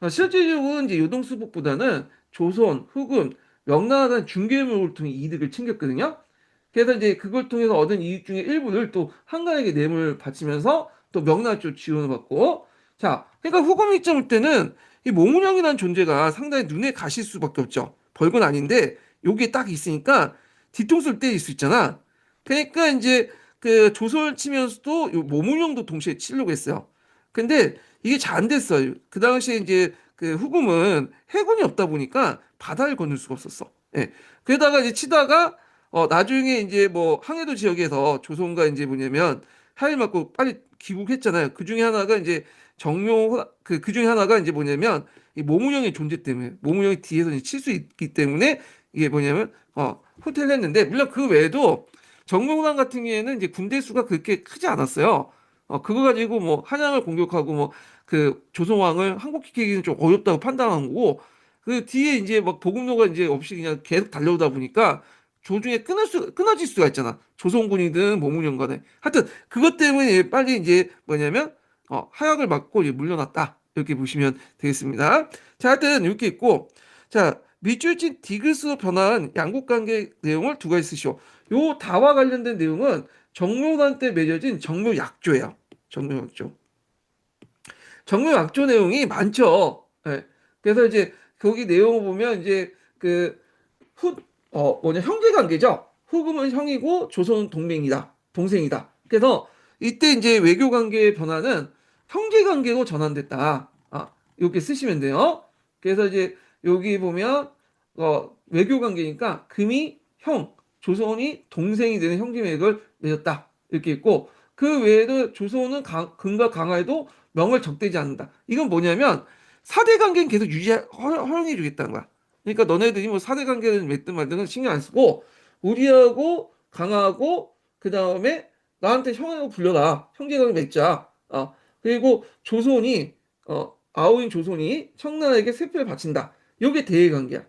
실질적으로 이제 요동수복보다는 조선, 후금, 명나라는 중개물을 통해 이득을 챙겼거든요. 그래서 이제 그걸 통해서 얻은 이익 중에 일부를 또 한가에게 뇌물을 바치면서 또 명나라 쪽 지원을 받고 자, 그러니까 후금 입장 볼 때는 이 모문영이라는 존재가 상당히 눈에 가실 수밖에 없죠. 별건 아닌데 여기에 딱 있으니까 뒤통수를 때릴 수 있잖아. 그러니까 이제 그 조선을 치면서도 요 모문영도 동시에 치려고 했어요. 근데 이게 잘 안 됐어요. 그 당시에 이제 그 후금은 해군이 없다 보니까 바다를 건널 수가 없었어. 예. 그러다가 이제 치다가 나중에 이제 뭐 항해도 지역에서 조선과 이제 뭐냐면 하일 맞고 빨리 귀국했잖아요. 그 중에 하나가 이제 그 중에 하나가 이제 뭐냐면 이 모문영의 존재 때문에 모문영이 뒤에서 칠 수 있기 때문에 이게 뭐냐면 호텔을 했는데 물론 그 외에도 정묘호란 같은 경우에는 이제 군대 수가 그렇게 크지 않았어요. 그거 가지고 뭐 한양을 공격하고 뭐 그 조선왕을 항복시키기는 좀 어렵다고 판단한 거고 그 뒤에 이제 막 보급로가 이제 없이 그냥 계속 달려오다 보니까 조중에 끊어질 수가 있잖아. 조선군이든 모문영 간에. 하여튼 그것 때문에 빨리 이제 뭐냐면 하약을 맞고 이제 물러났다. 이렇게 보시면 되겠습니다. 자, 하여튼 이렇게 있고 자, 밑줄진 디귿으로 변화한 양국 관계 내용을 두 가지 쓰시오. 요 다와 관련된 내용은 정묘단 때 맺어진 정묘약조예요. 정묘약조. 정묘약조 내용이 많죠. 예. 그래서 이제 거기 내용을 보면 이제 그 뭐냐, 형제 관계죠. 후금은 형이고 조선은 동맹이다. 동생이다. 그래서 이때 이제 외교 관계의 변화는 형제 관계로 전환됐다. 이렇게 쓰시면 돼요. 그래서 이제 여기 보면 외교 관계니까 금이 형, 조선이 동생이 되는 형제맥을 맺었다. 이렇게 있고 그 외에도 조선은 금과 강화에도 명을 적대지 않는다. 이건 뭐냐면 사대 관계는 계속 허용해 주겠다는 거야. 그러니까 너네들이 뭐 사대 관계를 맺든 말든 신경 안 쓰고 우리하고 강하고 그 다음에 나한테 형이라고 불러라. 형제관계 맺자. 그리고 조선이 아우인 조선이 청나라에게 세표를 바친다. 이게 대외 관계야.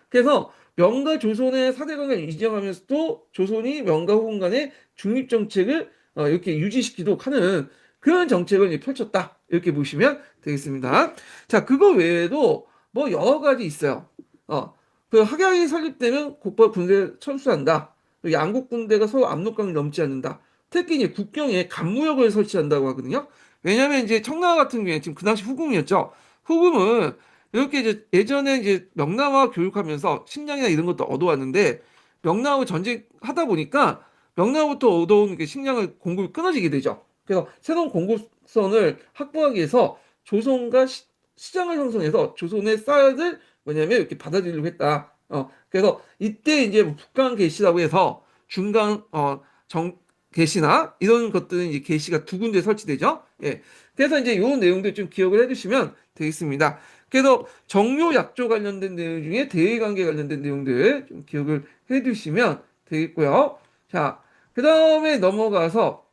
그래서 명과 조선의 사대 관계를 인정하면서도 조선이 명과 후금 간의 중립 정책을 이렇게 유지시키도록 하는 그런 정책을 이제 펼쳤다. 이렇게 보시면 되겠습니다. 자, 그거 외에도 뭐 여러 가지 있어요. 어, 그 학약이 설립되면 곧바로 군대를 철수한다. 그리고 양국 군대가 서로 압록강을 넘지 않는다. 특히 이제 국경에 간무역을 설치한다고 하거든요. 왜냐면 이제 청나라 같은 경우에 지금 그 당시 후금이었죠. 후금은 이렇게 이제 예전에 이제 명나라와 교육하면서 식량이나 이런 것도 얻어왔는데 명나라와 전쟁하다 보니까 명나라부터 얻어온 그 식량을 공급이 끊어지게 되죠. 그래서 새로운 공급선을 확보하기 위해서 조선과 시장을 형성해서 조선의 쌀을 뭐냐면 이렇게 받아들이려고 했다. 그래서 이때 이제 뭐 북강 개시라고 해서 중간 정 개시나 이런 것들은 이제 개시가 두 군데 설치되죠. 예. 그래서 이제 이런 내용들 좀 기억을 해두시면 되겠습니다. 그래서 정료 약조 관련된 내용 중에 대외관계 관련된 내용들 좀 기억을 해두시면 되겠고요. 자, 그 다음에 넘어가서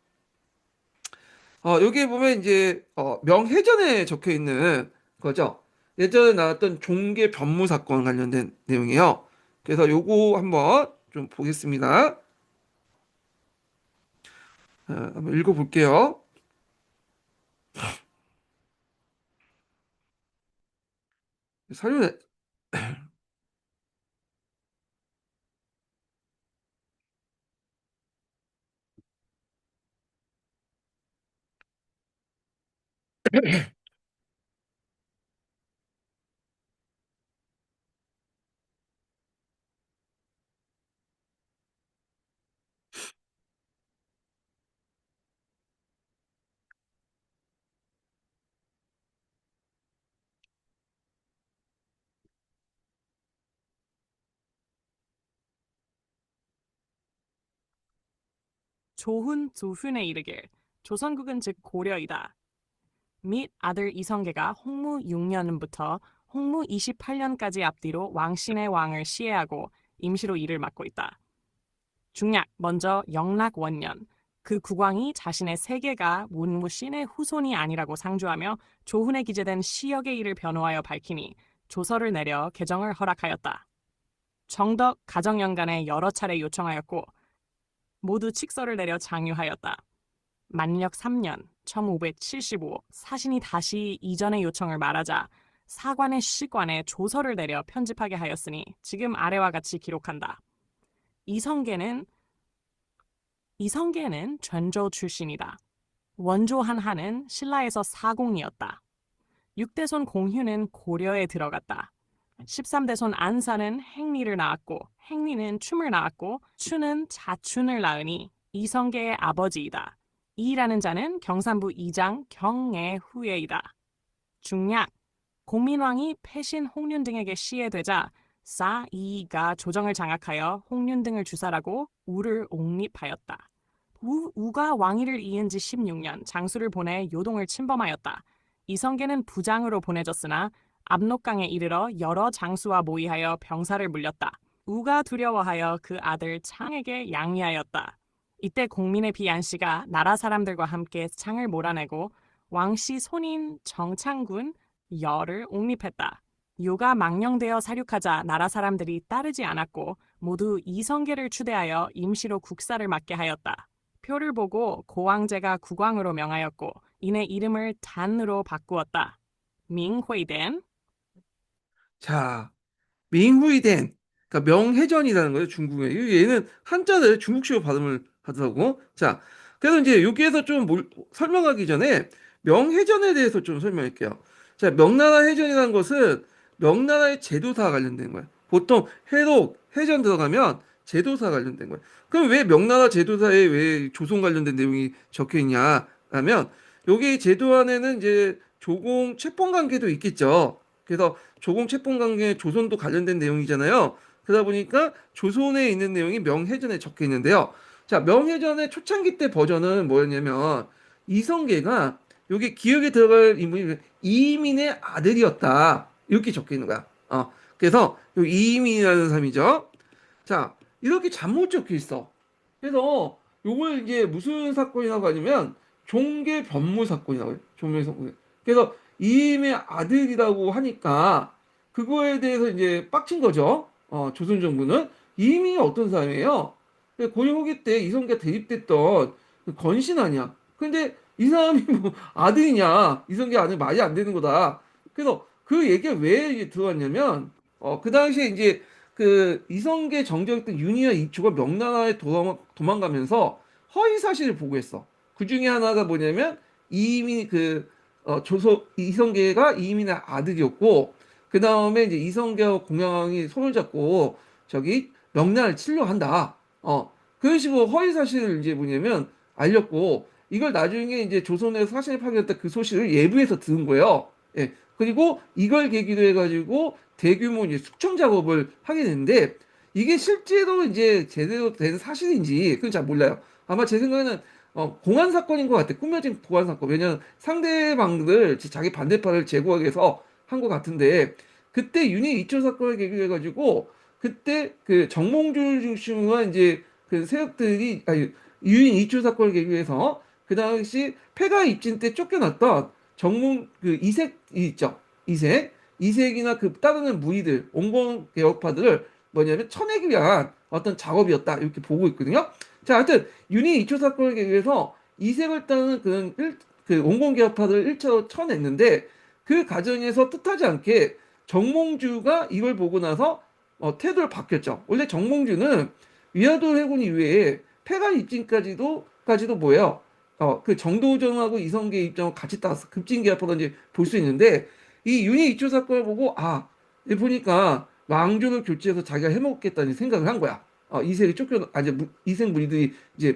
여기 보면 이제 명해전에 적혀 있는 거죠. 예전에 나왔던 종계 변무 사건 관련된 내용이에요. 그래서 요거 한번 좀 보겠습니다. 한번 읽어볼게요. 사료네. 조훈 두훈에 이르길 조선국은 즉 고려이다. 및 아들 이성계가 홍무 6년부터 홍무 28년까지 앞뒤로 왕신의 왕을 시해하고 임시로 이를 맡고 있다. 중략 먼저 영락 원년 그 국왕이 자신의 세계가 문무신의 후손이 아니라고 상주하며 조훈에 기재된 시역의 일을 변호하여 밝히니 조서를 내려 개정을 허락하였다. 정덕 가정연간에 여러 차례 요청하였고 모두 칙서를 내려 장유하였다. 만력 3년 1575 사신이 다시 이전의 요청을 말하자 사관의 시관에 조서를 내려 편집하게 하였으니 지금 아래와 같이 기록한다. 이성계는 전조 출신이다. 원조 한하는 신라에서 사공이었다. 6대손 공휴는 고려에 들어갔다. 13대손 안사는 행리를 낳았고 행리는 춤을 낳았고 추는 자춘을 낳으니 이성계의 아버지이다. 이라는 자는 경산부 이장 경의 후예이다. 중략 공민왕이 패신 홍륜 등에게 시해되자 사이가 조정을 장악하여 홍륜 등을 주살하고 우를 옹립하였다. 우가 왕위를 이은 지 16년 장수를 보내 요동을 침범하였다. 이성계는 부장으로 보내졌으나 압록강에 이르러 여러 장수와 모의하여 병사를 물렸다. 우가 두려워하여 그 아들 창에게 양위하였다. 이때 공민의 비안씨가 나라 사람들과 함께 창을 몰아내고 왕씨 손인 정창군 여를 옹립했다. 요가 망령되어 사륙하자 나라 사람들이 따르지 않았고 모두 이성계를 추대하여 임시로 국사를 맡게 하였다. 표를 보고 고왕제가 국왕으로 명하였고 이내 이름을 단으로 바꾸었다. 민회된 자, 민후이된, 그러니까 명해전이라는 거예요, 중국에. 얘는 한자를 중국식으로 발음을 하더라고. 자, 그래서 이제 여기에서 좀 설명하기 전에 명해전에 대해서 좀 설명할게요. 자, 명나라 해전이라는 것은 명나라의 제도사와 관련된 거예요. 보통 해록, 해전 들어가면 제도사 관련된 거예요. 그럼 왜 명나라 제도사에 왜 조선 관련된 내용이 적혀 있냐 하면 여기 제도 안에는 이제 조공 채권 관계도 있겠죠. 그래서 조공 채권 관계 조선도 관련된 내용이잖아요. 그러다 보니까 조선에 있는 내용이 명해전에 적혀 있는데요. 자, 명해전의 초창기 때 버전은 뭐였냐면 이성계가 여기 기억에 들어갈 인물이 이민의 아들이었다. 이렇게 적혀 있는 거야. 그래서 요 이민이라는 사람이죠. 자, 이렇게 잘못 적혀 있어. 그래서 요걸 이제 무슨 사건이라고 하냐면 종계 변무 사건이라고 해요. 종계 사건. 그래서 이임의 아들이라고 하니까 그거에 대해서 이제 빡친 거죠. 조선 정부는 이임이 어떤 사람이에요? 고려 후기 때 이성계가 대립됐던 그 건신 아니야. 근데 이 사람이 뭐 아들이냐? 이성계 아들 말이 안 되는 거다. 그래서 그 얘기가 왜 들어왔냐면 그 당시에 이제 그 이성계 정적했던 윤희와 이초가 명나라에 도망가면서 허위 사실을 보고했어. 그 중에 하나가 뭐냐면 이민이 이성계가 이민의 아들이었고 그 다음에 이제 이성계와 공양이 손을 잡고 저기 명나라를 치려 한다. 그런 식으로 허위 사실을 이제 뭐냐면 알렸고 이걸 나중에 이제 조선에서 사신을 파견했다 그 소식을 예부에서 들은 거예요. 예. 그리고 이걸 계기로 해가지고 대규모 이제 숙청 작업을 하게 되는데 이게 실제로 이제 제대로 된 사실인지 그건 잘 몰라요. 아마 제 생각에는 공안 사건인 것 같아. 꾸며진 공안 사건. 왜냐면 상대방들 자기 반대파를 제거하기 위해서 한 것 같은데 그때 윤희 이초 사건을 계기로 해가지고 그때 그 정몽주 중심으로 한 이제 그 세력들이 아니 윤희 이초 사건을 계기로 해서 그 당시 폐가 입진 때 쫓겨났던 그 이색이 있죠. 이색이나 그 따르는 무리들, 온건 개혁파들을 뭐냐면 쳐내기 위한 어떤 작업이었다. 이렇게 보고 있거든요. 자, 하여튼, 윤희 이초 사건을 계기해서 이색을 따르는 그 온건 개혁파들을 1차로 쳐냈는데 그 과정에서 뜻하지 않게 정몽주가 이걸 보고 나서 태도를 바뀌었죠. 원래 정몽주는 위화도 해군 이후에 폐가 입진까지도 뭐예요? 그 정도전하고 이성계 입장을 같이 따서 급진개합하다 이제 볼 수 있는데 이 윤희 이초 사건을 보고 이 보니까 왕조를 교체해서 자기가 해먹겠다는 생각을 한 거야. 이색이 이색 무리들이 이제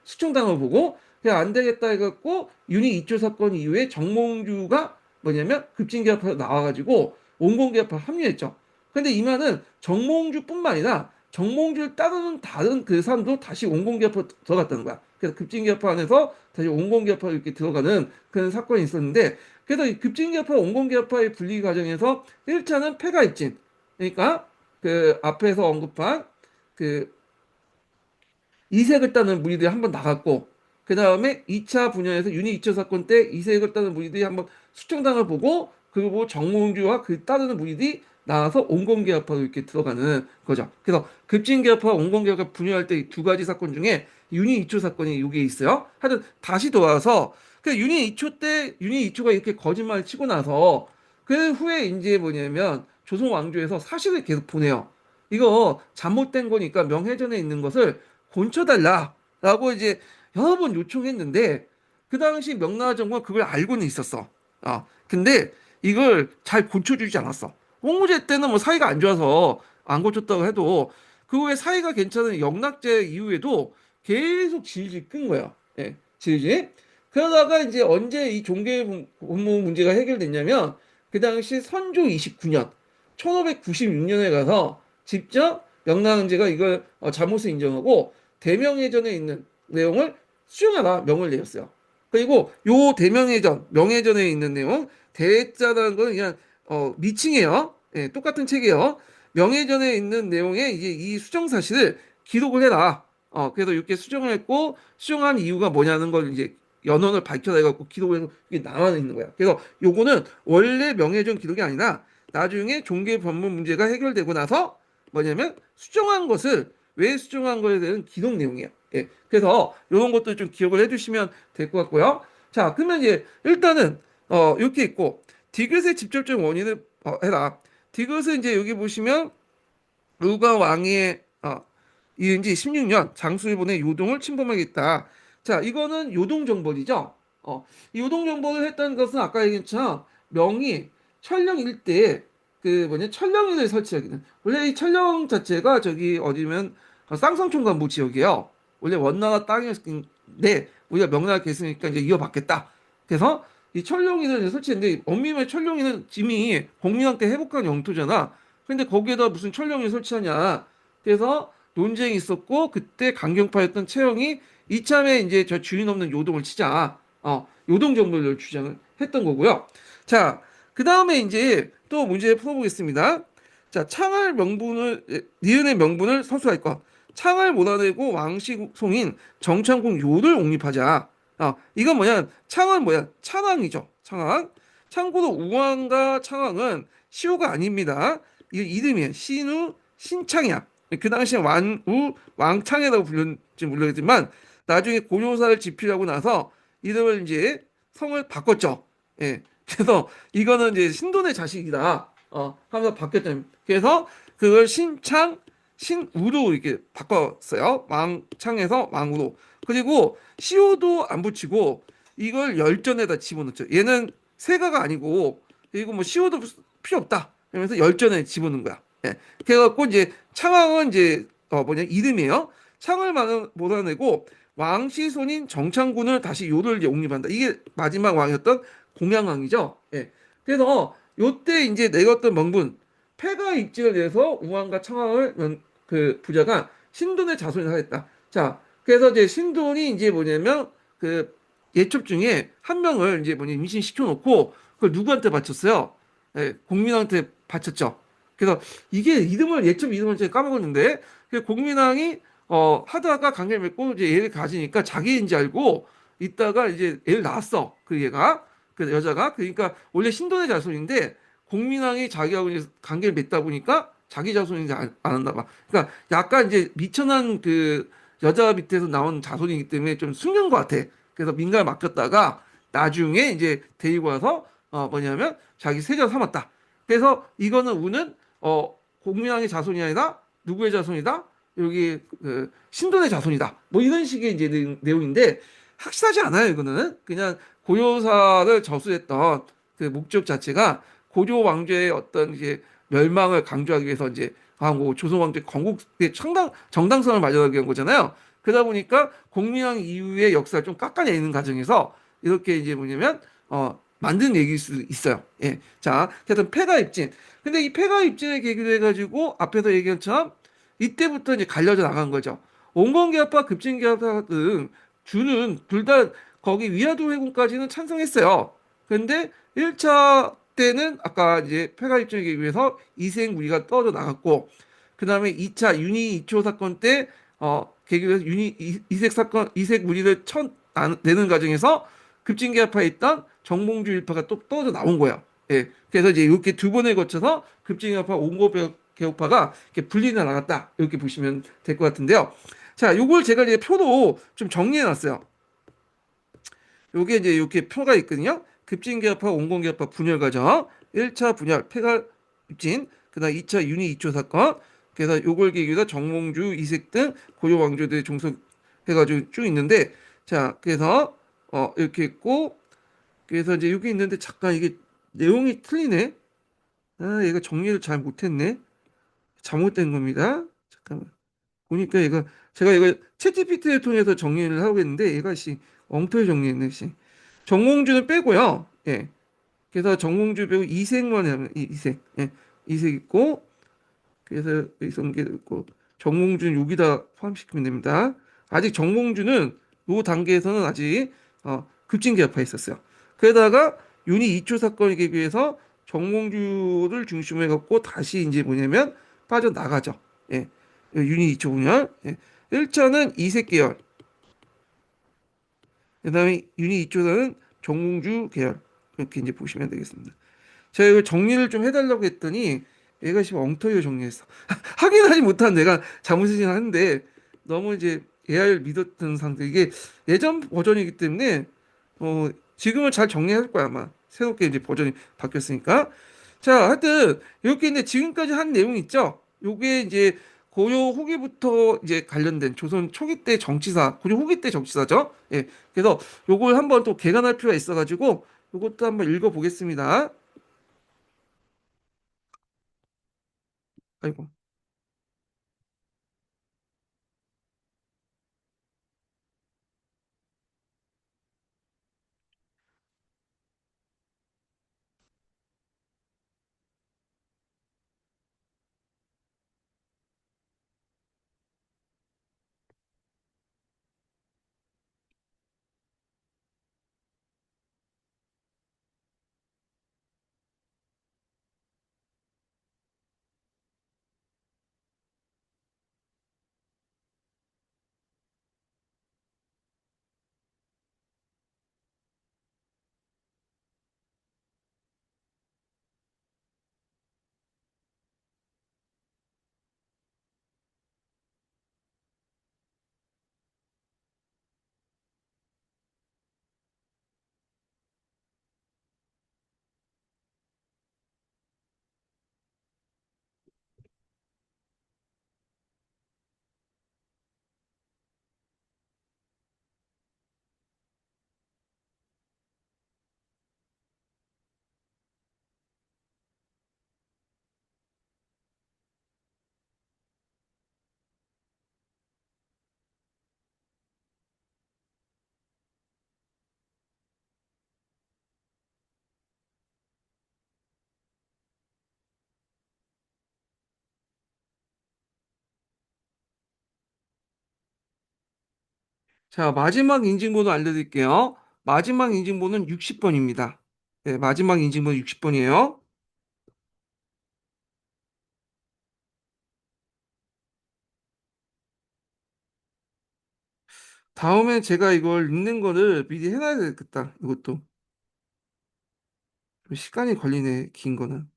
수청당을 보고 그냥 안 되겠다 해갖고 윤희 이초 사건 이후에 정몽주가 뭐냐면 급진개합하러 나와가지고 원공개합에 합류했죠. 근데 이 말은 정몽주뿐만 아니라 정몽주를 따르는 다른 그 사람도 다시 원공개합으로 들어갔다는 거야. 그래서 급진기업화 안에서 다시 온건기업화로 이렇게 들어가는 그런 사건이 있었는데, 그래서 이 급진기업화, 온건기업화의 분리 과정에서 1차는 폐가입진. 그러니까 그 앞에서 언급한 그 이색을 따는 무리들이 한번 나갔고, 그 다음에 2차 분야에서 유니 2차 사건 때 이색을 따는 무리들이 한번 수청당을 보고, 그리고 정몽주와 그 따르는 무리들이 나와서 온건계합화로 이렇게 들어가는 거죠. 그래서 급진계합화, 온건계합화 분류할 때 이 두 가지 사건 중에 유니 2초 사건이 여기에 있어요. 하여튼 다시 돌아와서 그 유니 2초 때 유니 2초가 이렇게 거짓말을 치고 나서 그 후에 이제 뭐냐면 조선 왕조에서 사실을 계속 보내요. 이거 잘못된 거니까 명예전에 있는 것을 고쳐달라라고 이제 여러 번 요청했는데 그 당시 명나라 정부가 그걸 알고는 있었어. 근데 이걸 잘 고쳐주지 않았어. 홍무제 때는 뭐 사이가 안 좋아서 안 고쳤다고 해도 그 후에 사이가 괜찮은 영락제 이후에도 계속 질질 끈 거야. 예, 질질. 그러다가 이제 언제 이 종교 본무 문제가 해결됐냐면 그 당시 선조 29년, 1596년에 가서 직접 명나라제가 이걸 잘못을 인정하고 대명예전에 있는 내용을 수정하라 명을 내렸어요. 그리고 요 대명예전, 명예전에 있는 내용, 대자라는 건 그냥 미칭이에요. 예, 똑같은 책이에요. 명예전에 있는 내용에 이제 이 수정 사실을 기록을 해라. 그래서 이렇게 수정을 했고 수정한 이유가 뭐냐는 걸 이제 연원을 밝혀내갖고 기록을 해서 이게 나와 있는 거야. 그래서 요거는 원래 명예전 기록이 아니라 나중에 종교 법문 문제가 해결되고 나서 뭐냐면 수정한 것을 왜 수정한 거에 대한 기록 내용이에요. 예. 그래서 이런 것도 좀 기억을 해주시면 될 것 같고요. 자, 그러면 이제 일단은 이렇게 있고 디귿의 직접적 원인을 해라. 디귿은 이제 여기 보시면 루가 왕의 이은지 16년 장수일본의 요동을 침범하겠다. 자, 이거는 요동정벌이죠. 이 요동정벌을 했다는 것은 아까 얘기했지만 명이 천령 일대에 그 뭐냐 천령인을 설치하기는 원래 이 천령 자체가 저기 어디면 쌍성총관부 지역이에요. 원래 원나라 땅이었는데 우리가 명나라 계승이니까 이제 이어받겠다. 그래서 이 천령인을 이제 설치했는데 엄밀히 천령인은 이미 공민왕 때 회복한 영토잖아. 근데 거기에다 무슨 천령을 설치하냐. 그래서 논쟁이 있었고 그때 강경파였던 최영이 이참에 이제 저 주인 없는 요동을 치자. 요동 정벌을 주장을 했던 거고요. 자, 그 다음에 이제 또 문제 풀어보겠습니다. 자, 창할 명분을 니은의 명분을 서술할 것. 창을 몰아내고 왕시송인 정창국 요를 옹립하자. 이건 뭐냐? 창은 뭐야? 창왕이죠. 창왕. 참고로 우왕과 창왕은 시호가 아닙니다. 이게 이름이에요. 신우 신창이야. 그 당시에 완우 왕창이라고 불렸지 모르겠지만 나중에 고려사를 집필하고 나서 이름을 이제 성을 바꿨죠. 예. 그래서 이거는 이제 신돈의 자식이다. 하면서 바뀌었죠. 그래서 그걸 신창 신우로 이렇게 바꿨어요. 왕창에서 왕우로. 그리고 시호도 안 붙이고 이걸 열전에다 집어넣죠. 얘는 세가가 아니고 그리고 뭐 시호도 필요 없다. 그러면서 열전에 집어넣은 거야. 예. 그래갖고 이제 창왕은 이제 뭐냐 이름이에요. 창을 몰아내고 왕시손인 정창군을 다시 요를 이제 옹립한다. 이게 마지막 왕이었던 공양왕이죠. 예. 그래서 요때 이제 내렸던 명분 폐가 입지를 내서 우왕과 창왕을 그 부자가 신돈의 자손이 하겠다. 자, 그래서 이제 신돈이 이제 뭐냐면 그 예첩 중에 한 명을 이제 뭐냐 임신시켜 놓고 그걸 누구한테 바쳤어요? 예, 공민왕한테 바쳤죠. 그래서 이게 이름을 예첩 이름을 제가 까먹었는데 그 공민왕이 하다가 관계를 맺고 이제 애를 가지니까 자기인지 알고 있다가 이제 애를 낳았어. 그 얘가 그 여자가 그러니까 원래 신돈의 자손인데 공민왕이 자기하고 이제 관계를 맺다 보니까 자기 자손인지 안 한다 봐. 그러니까 약간 이제 미천한 그 여자 밑에서 나온 자손이기 때문에 좀 숨긴 것 같아. 그래서 민가를 맡겼다가 나중에 이제 데리고 와서 뭐냐면 자기 세자 삼았다. 그래서 이거는 우는 공민왕의 자손이 아니라 누구의 자손이다? 여기 그 신돈의 자손이다. 뭐 이런 식의 이제 내용인데 확실하지 않아요. 이거는 그냥 고려사를 저수했던 그 목적 자체가 고려 왕조의 어떤 이제 멸망을 강조하기 위해서 이제 하고 조선 왕조의 건국의 정당성을 마련하기 위한 거잖아요. 그러다 보니까 공민왕 이후의 역사를 좀 깎아내리는 과정에서 이렇게 이제 뭐냐면 만든 얘기일 수 있어요. 예. 자, 하여튼 폐가 입진. 근데 이 폐가 입진을 계기로 해가지고 앞에서 얘기한 것처럼 이때부터 이제 갈려져 나간 거죠. 온건계합과 급진계합 등 주는 둘 다 거기 위화도 회군까지는 찬성했어요. 근데 1차 때는 아까 이제 폐가 입증하기 위해서 이색 무리가 떨어져 나갔고, 그 다음에 2차 유니 2초 사건 때 계기로 유니 이색 사건 이색 무리를 내는 과정에서 급진계합파에 있던 정몽주 일파가 또 떨어져 나온 거예요. 예. 그래서 이제 이렇게 두 번에 거쳐서 급진계합파 온고 개혁파가 이렇게 분리가 나갔다. 이렇게 보시면 될 것 같은데요. 자, 요걸 제가 이제 표로 좀 정리해 놨어요. 요게 이제 이렇게 표가 있거든요. 급진계합파, 온건계합파 분열 과정. 1차 분열, 폐가 입진. 그다음 2차 유니 2초 사건. 그래서 요걸 계기로 정몽주, 이색 등 고려 왕조들이 종속해가지고 쭉 있는데, 자, 그래서 이렇게 있고, 그래서 이제 여기 있는데 잠깐 이게 내용이 틀리네. 아, 얘가 정리를 잘 못했네. 잘못된 겁니다. 잠깐만. 보니까 얘가 제가 이거 챗GPT를 통해서 정리를 하고 있는데 얘가 엉터리 정리했네. 정몽주는 빼고요. 예. 그래서 정몽주 빼고 이색만 하면 이색. 예. 이색 있고 그래서 이성계도 있고 정몽주는 여기다 포함시키면 됩니다. 아직 정몽주는 요 단계에서는 아직 급진계합파에 있었어요. 그러다가 윤희 2초 사건에 비해서 정몽주를 중심으로 해갖고 다시 이제 뭐냐면 빠져나가죠. 예. 윤희 2초 분열. 예. 1차는 이색 계열. 그다음에 윤희 2초는 정몽주 계열. 이렇게 이제 보시면 되겠습니다. 제가 이거 정리를 좀 해달라고 했더니 얘가 지금 엉터리로 정리했어. 확인하지 못한 내가 잘못이긴 한데 너무 이제 AI를 믿었던 상태. 이게 예전 버전이기 때문에 지금은 잘 정리할 거야 아마. 새롭게 이제 버전이 바뀌었으니까. 자, 하여튼 이렇게 이제 지금까지 한 내용 있죠. 요게 이제 고려 후기부터 이제 관련된 조선 초기 때 정치사, 고려 후기 때 정치사죠. 예. 그래서 요걸 한번 또 개관할 필요가 있어가지고 요것도 한번 읽어보겠습니다. 아이고. 자, 마지막 인증번호 알려드릴게요. 마지막 인증번호는 60번입니다. 네, 마지막 인증번호 60번이에요. 다음에 제가 이걸 읽는 거를 미리 해놔야 되겠다. 이것도. 좀 시간이 걸리네, 긴 거는.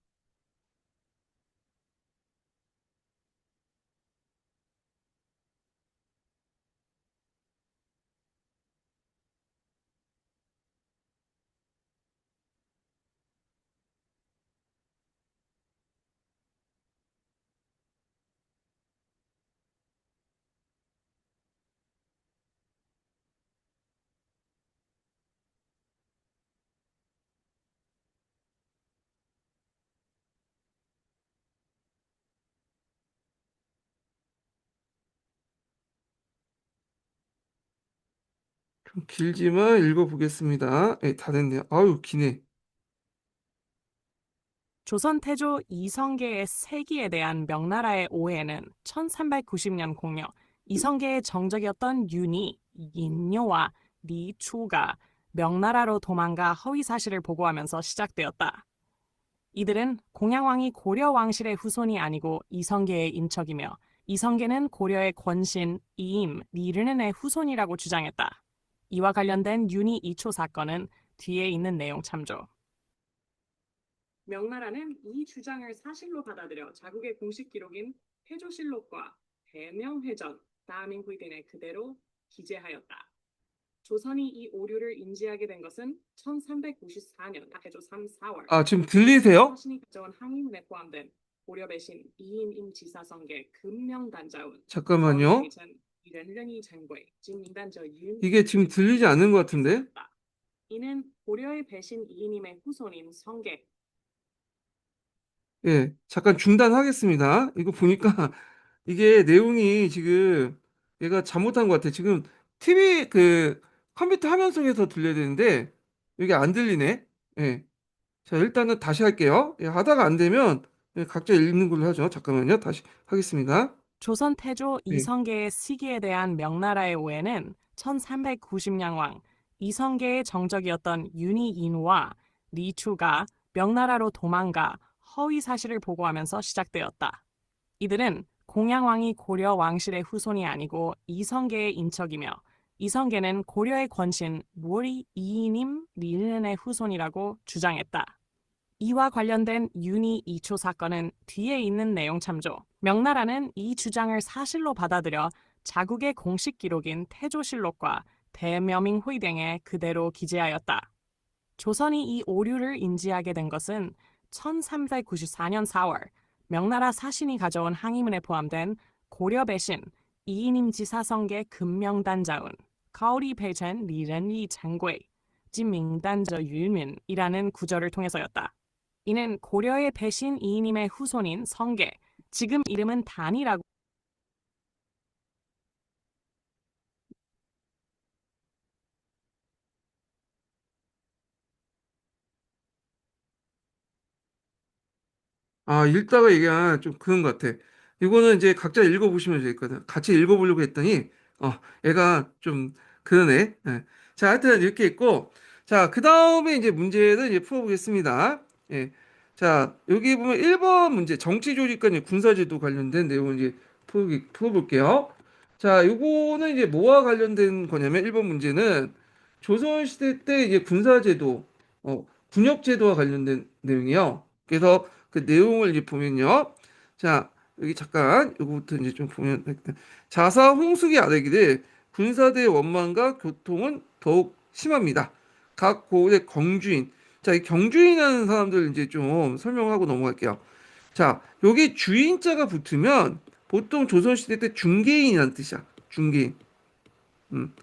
좀 길지만 읽어보겠습니다. 네, 다 됐네요. 아유, 기네. 조선 태조 이성계의 세기에 대한 명나라의 오해는 1390년 공여 이성계의 정적이었던 윤이 인뇨와 리추가 명나라로 도망가 허위 사실을 보고하면서 시작되었다. 이들은 공양왕이 고려 왕실의 후손이 아니고 이성계의 인척이며 이성계는 고려의 권신 이임 리르넨의 후손이라고 주장했다. 이와 관련된 윤희 이초 사건은 뒤에 있는 내용 참조. 명나라는 이 주장을 사실로 받아들여 자국의 공식 기록인 태조실록과 대명회전 다민후이덴에 그대로 기재하였다. 조선이 이 오류를 인지하게 된 것은 1394년 태조 3, 4월 아, 지금 들리세요? 서신이 가져온 항의문에 포함된 고려 배신 이인임 지사성계 금명단자운 잠깐만요. 이ren련이 장괴 진민단저 이게 지금 들리지 않는 것 같은데? 이는 고려의 배신 이인임의 후손인 성계. 예, 잠깐 중단하겠습니다. 이거 보니까 이게 내용이 지금 얘가 잘못한 것 같아. 지금 TV 컴퓨터 화면 속에서 들려야 되는데 이게 안 들리네. 예. 자, 일단은 다시 할게요. 예, 하다가 안 되면 예, 각자 읽는 걸로 하죠. 잠깐만요. 다시 하겠습니다. 조선 태조 예. 이성계의 시기에 대한 명나라의 오해는 1390년 이성계의 정적이었던 윤희 인우와 리추가 명나라로 도망가 허위 사실을 보고하면서 시작되었다. 이들은 공양왕이 고려 왕실의 후손이 아니고 이성계의 인척이며 이성계는 고려의 권신 무리 이이님 리른의 후손이라고 주장했다. 이와 관련된 윤희 이초 사건은 뒤에 있는 내용 참조. 명나라는 이 주장을 사실로 받아들여 자국의 공식 기록인 태조실록과 대명민후이댕에 그대로 기재하였다. 조선이 이 오류를 인지하게 된 것은 1394년 4월 명나라 사신이 가져온 항의문에 포함된 고려 배신 이인임지 사성계 금명단자운 가오리 배전 리ren리 장괴 진명단저 유민이라는 구절을 통해서였다. 이는 고려의 배신 이인임의 후손인 성계, 지금 이름은 단이라고. 아, 읽다가 얘기한 좀 그런 것 같아. 이거는 이제 각자 읽어보시면 되겠거든. 같이 읽어보려고 했더니, 얘가 좀 그러네. 예. 자, 하여튼 이렇게 있고, 자, 그 다음에 이제 문제를 이제 풀어보겠습니다. 예. 자, 여기 보면 1번 문제, 정치 조직과 이제 군사제도 관련된 내용을 이제 풀어볼게요. 자, 요거는 이제 뭐와 관련된 거냐면, 1번 문제는 조선시대 때 이제 군사제도, 군역제도와 관련된 내용이에요. 그래서 그 내용을 이제 보면요. 자, 여기 잠깐 요거부터 이제 좀 보면 자사 홍수기 아래기를 군사대 원만과 교통은 더욱 심합니다. 각 고을의 경주인. 자, 이 경주인이라는 사람들 이제 좀 설명하고 넘어갈게요. 자, 여기 주인자가 붙으면 보통 조선시대 때 중개인이라는 뜻이야. 중개인. 음.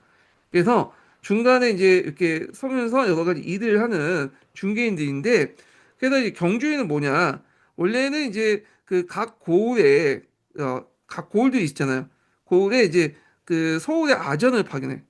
그래서 중간에 이제 이렇게 서면서 여러 가지 일을 하는 중개인들인데, 그래서 이 경주인은 뭐냐? 원래는 이제 그 각 고을에, 각 고을들이 있잖아요. 고을에 이제 그 서울의 아전을 파견해.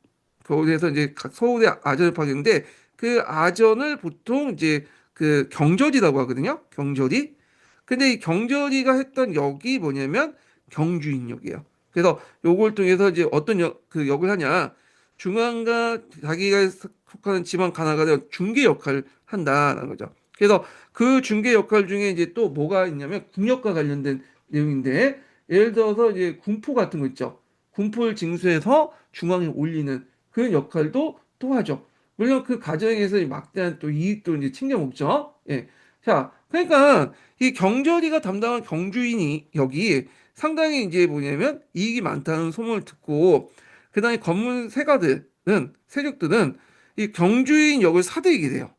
거기에서 이제 각 서울의 아전을 파견인데, 그 아전을 보통 이제 그 경절이라고 하거든요. 경절이. 근데 이 경절이가 했던 역이 뭐냐면 경주인역이에요. 그래서 요걸 통해서 이제 어떤 그 역을 하냐? 중앙과 자기가 속하는 지방 가나가 중개 역할을 한다라는 거죠. 그래서 그 중개 역할 중에 이제 또 뭐가 있냐면 군역과 관련된 내용인데, 예를 들어서 이제 군포 같은 거 있죠. 군포를 징수해서 중앙에 올리는 그런 역할도 또 하죠. 물론 그 과정에서 막대한 또 이익도 이제 챙겨 먹죠. 예. 자, 그러니까 이 경절이가 담당한 경주인이 여기 상당히 이제 뭐냐면 이익이 많다는 소문을 듣고, 그다음에 검문 세력들은 이 경주인 역을 사들이게 돼요.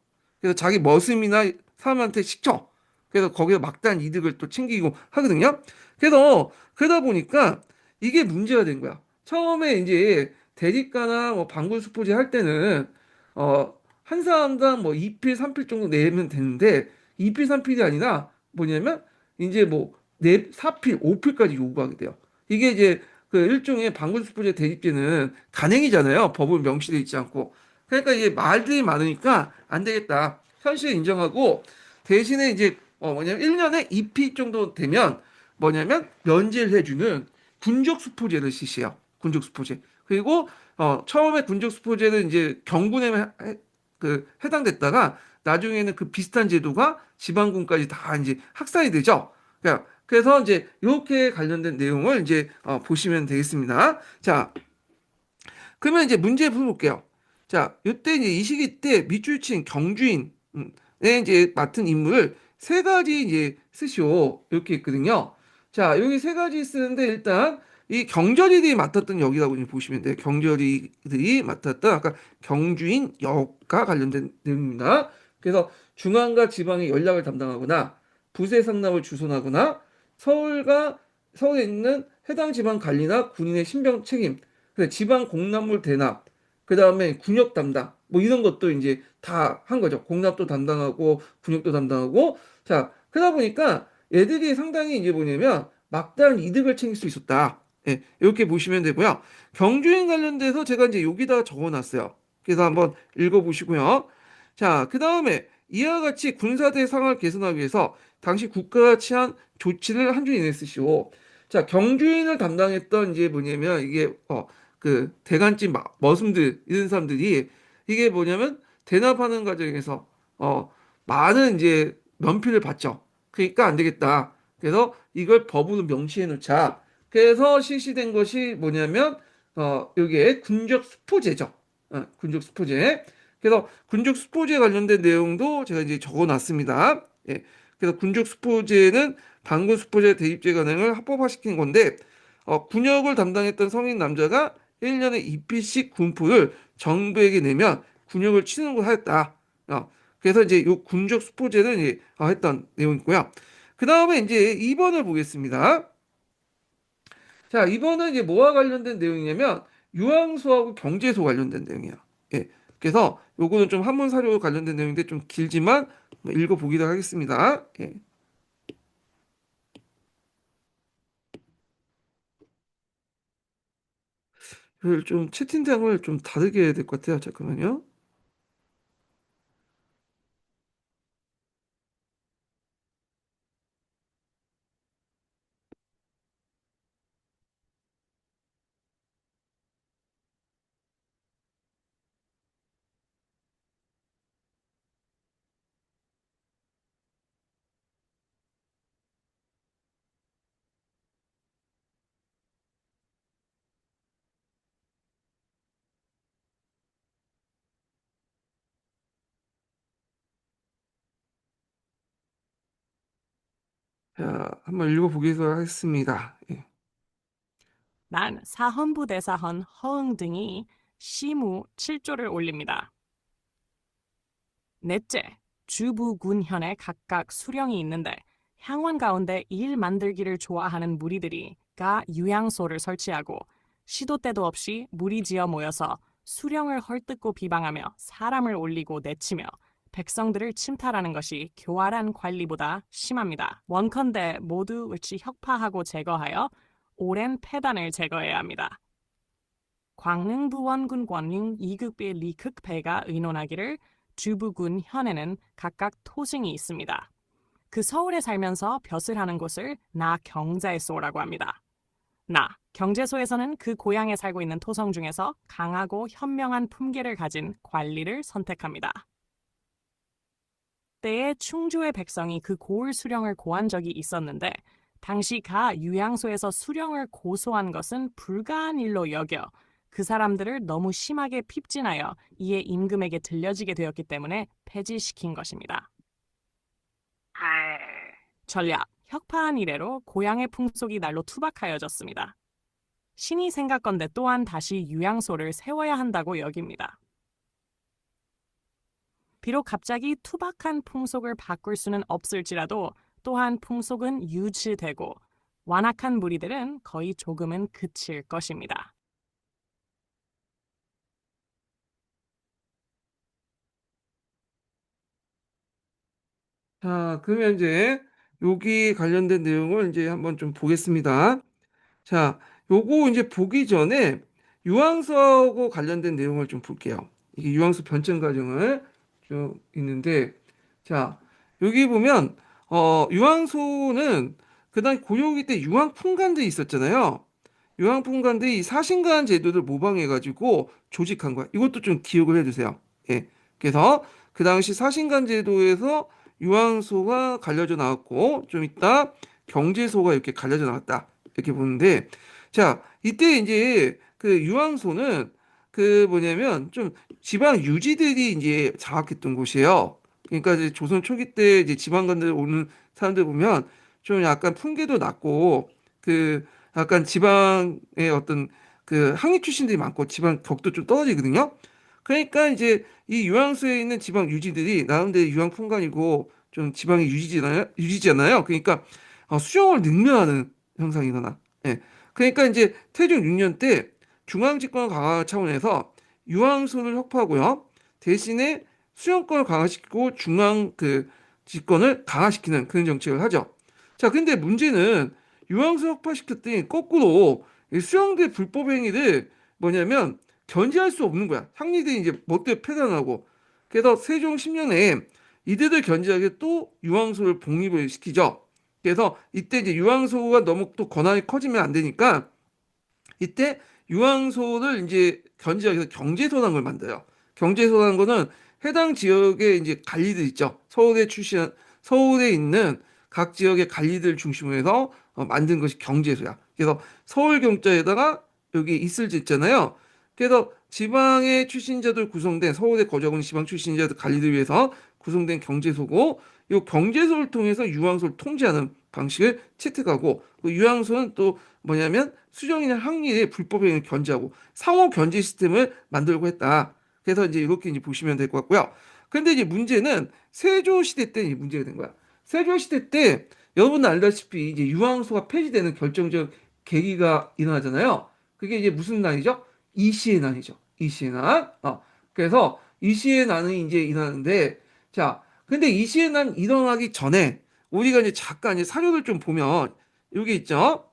그래서 자기 머슴이나 사람한테 시켜. 그래서 거기서 막대한 이득을 또 챙기고 하거든요. 그래서 그러다 보니까 이게 문제가 된 거야. 처음에 이제 대리가나 뭐 방군 수포지 할 때는 한 사람당 뭐 2필, 3필 정도 내면 되는데 2필, 3필이 아니라 뭐냐면 이제 뭐 4필, 5필까지 요구하게 돼요. 이게 이제 그 일종의 방문수포제 대립제는 간행이잖아요. 법은 명시되어 있지 않고. 그러니까 이제 말들이 많으니까 안 되겠다. 현실을 인정하고 대신에 이제 뭐냐면 1년에 2피 정도 되면 뭐냐면 면제를 해주는 군적수포제를 실시해요. 군적수포제. 그리고 처음에 군적 수포제는 이제 경군에 해당됐다가 나중에는 그 비슷한 제도가 지방군까지 다 이제 확산이 되죠. 그래서 이제 이렇게 관련된 내용을 이제 보시면 되겠습니다. 자, 그러면 이제 문제 풀어볼게요. 자, 이때 이제 이 시기 때 밑줄친 경주인의 이제 맡은 임무를 세 가지 이제 쓰시오. 이렇게 있거든요. 자, 여기 세 가지 쓰는데 일단 이 경절이들이 맡았던 역이라고 이제 보시면 돼요. 경절이들이 맡았던 아까 경주인 역과 관련된 내용입니다. 그래서 중앙과 지방의 연락을 담당하거나 부세 상납을 주선하거나 서울과 서울에 있는 해당 지방 관리나 군인의 신병 책임 지방 공납물 대납, 그 다음에 군역 담당, 뭐 이런 것도 이제 다 한 거죠. 공납도 담당하고 군역도 담당하고. 자, 그러다 보니까 얘들이 상당히 이제 뭐냐면 막다른 이득을 챙길 수 있었다. 예, 이렇게 보시면 되고요. 경주인 관련돼서 제가 이제 여기다 적어놨어요. 그래서 한번 읽어보시고요. 자, 그 다음에 이와 같이 군사대 상황을 개선하기 위해서 당시 국가가 취한 조치를 한 줄 이내 쓰시오. 자, 경주인을 담당했던 이제 뭐냐면 이게 그 대간집 머슴들 이런 사람들이 이게 뭐냐면 대납하는 과정에서 많은 이제 면피를 받죠. 그러니까 안 되겠다. 그래서 이걸 법으로 명시해 놓자. 그래서 실시된 것이 뭐냐면 여기에 군적 수포제죠. 군적 수포제. 그래서 군적 수포제 관련된 내용도 제가 이제 적어 놨습니다. 예. 그래서 군적 수포제는 반군 수포제 대입제 관행을 합법화시킨 건데 군역을 담당했던 성인 남자가 1년에 2필씩 군포를 정부에게 내면 군역을 취소를 하였다. 그래서 이제 요 군적 수포제를 이제 했던 내용이고요. 그 다음에 이제 2번을 보겠습니다. 자, 2번은 이제 뭐와 관련된 내용이냐면 유황소하고 경제소 관련된 내용이에요. 예. 그래서 요거는 좀 한문 사료 관련된 내용인데 좀 길지만 읽어보기로 하겠습니다. 예. 이걸 좀 채팅창을 좀 다르게 해야 될 것 같아요. 잠깐만요. 자, 한번 읽어보기로 하겠습니다. 예. 난 사헌부 대사헌 허응 등이 시무 7조를 올립니다. 넷째, 주부군현에 각각 수령이 있는데 향원 가운데 일 만들기를 좋아하는 무리들이 가 유양소를 설치하고 시도 때도 없이 무리지어 모여서 수령을 헐뜯고 비방하며 사람을 올리고 내치며 백성들을 침탈하는 것이 교활한 관리보다 심합니다. 원컨대 모두 위치 혁파하고 제거하여 오랜 폐단을 제거해야 합니다. 광릉부원군 권능 이극배 리극배가 의논하기를 주부군 현에는 각각 토승이 있습니다. 그 서울에 살면서 벼슬 하는 곳을 나 경자소라고 합니다. 나 경제소에서는 그 고향에 살고 있는 토성 중에서 강하고 현명한 품계를 가진 관리를 선택합니다. 때에 충주의 백성이 그 고을 수령을 고한 적이 있었는데 당시 가 유양소에서 수령을 고소한 것은 불가한 일로 여겨 그 사람들을 너무 심하게 핍진하여 이에 임금에게 들려지게 되었기 때문에 폐지시킨 것입니다. 전략, 혁파한 이래로 고향의 풍속이 날로 투박하여졌습니다. 신이 생각건대 또한 다시 유양소를 세워야 한다고 여깁니다. 비록 갑자기 투박한 풍속을 바꿀 수는 없을지라도 또한 풍속은 유지되고 완악한 무리들은 거의 조금은 그칠 것입니다. 자, 그러면 이제 여기 관련된 내용을 이제 한번 좀 보겠습니다. 자, 요거 이제 보기 전에 유황수하고 관련된 내용을 좀 볼게요. 이게 유황수 변천 과정을 좀 있는데, 자, 여기 보면 유황소는 그다음 고려기 때 유황 풍관들이 있었잖아요. 유황fun간들이 사신간 제도를 모방해가지고 조직한 거야. 이것도 좀 기억을 해두세요. 예. 그래서 그 당시 사신간 제도에서 유황소가 갈려져 나왔고 좀 이따 경제소가 이렇게 갈려져 나왔다. 이렇게 보는데 자, 이때 이제 그 유황소는 그 뭐냐면 좀 지방 유지들이 이제 장악했던 곳이에요. 그러니까 이제 조선 초기 때 이제 지방간들 오는 사람들 보면 좀 약간 풍계도 낮고 그 약간 지방의 어떤 그 항해 출신들이 많고 지방 격도 좀 떨어지거든요. 그러니까 이제 이 유황수에 있는 지방 유지들이 나름대로 유황 풍간이고 좀 지방의 유지잖아요. 그러니까 수용을 능멸하는 현상이 일어나. 예. 그러니까 이제 태종 6년 때 중앙집권 강화 차원에서 유황수를 혁파하고요. 대신에 수용권을 강화시키고 중앙 그 집권을 강화시키는 그런 정책을 하죠. 자, 근데 문제는 유황수 혁파시켰더니 거꾸로 이 수용대 불법 행위를 뭐냐면 견제할 수 없는 거야. 상리들이 이제 멋대로 패단하고. 그래서 세종 10년에 이들을 견제하기 위해 또 유황소를 복립을 시키죠. 그래서 이때 이제 유황소가 너무 또 권한이 커지면 안 되니까 이때 유황소를 이제 견제하기 위해서 경제소라는 걸 만들어요. 경제소라는 거는 해당 지역에 이제 관리들 있죠. 서울에 있는 각 지역의 관리들 중심으로 해서 만든 것이 경제소야. 그래서 서울경자에다가 여기 이슬 짓잖아요. 그래서 지방의 출신자들 구성된 서울에 거주하고 있는 지방 출신자들 관리를 위해서 구성된 경제소고 이 경제소를 통해서 유황소를 통제하는 방식을 채택하고 그 유황소는 또 뭐냐면 수정이나 항리의 불법 행위를 견제하고 상호 견제 시스템을 만들고 했다. 그래서 이제 이렇게 이제 보시면 될 것 같고요. 근데 이제 문제는 세조 시대 때 이제 문제가 된 거야. 세조 시대 때 여러분 알다시피 이제 유황소가 폐지되는 결정적 계기가 일어나잖아요. 그게 이제 무슨 난이죠? 이시의 난이죠. 이시의 난. 그래서 이시의 난이 이제 일어나는데 자, 근데 이시의 난 일어나기 전에 우리가 이제 잠깐 이제 사료를 좀 보면 여기 있죠.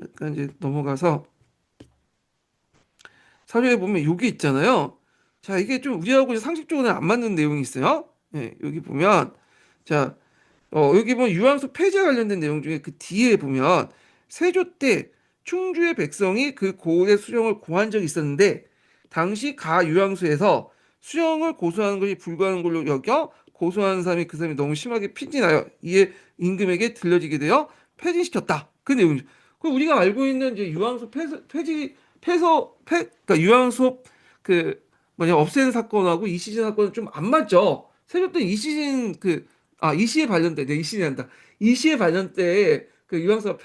약간 이제 넘어가서 사료에 보면 여기 있잖아요. 자, 이게 좀 우리하고 이제 상식적으로는 안 맞는 내용이 있어요. 예, 여기 보면 자, 여기 보면 유황수 폐지에 관련된 내용 중에 그 뒤에 보면 세조 때 충주의 백성이 그 고을의 수령을 고한 적이 있었는데 당시 가 유황수에서 수령을 고소하는 것이 불가한 걸로 여겨 고소하는 사람이 그 사람이 너무 심하게 피진하여 이에 임금에게 들려지게 되어 폐지시켰다. 그 내용이죠. 그 우리가 알고 있는 이제 유황수 그러니까 유황수 그 뭐냐 없앤 사건하고 이시진 사건은 좀 안 맞죠. 세조 때 이시진 이시에 관련돼, 내 이시에 한다. 이시에 관련돼 그 유황수가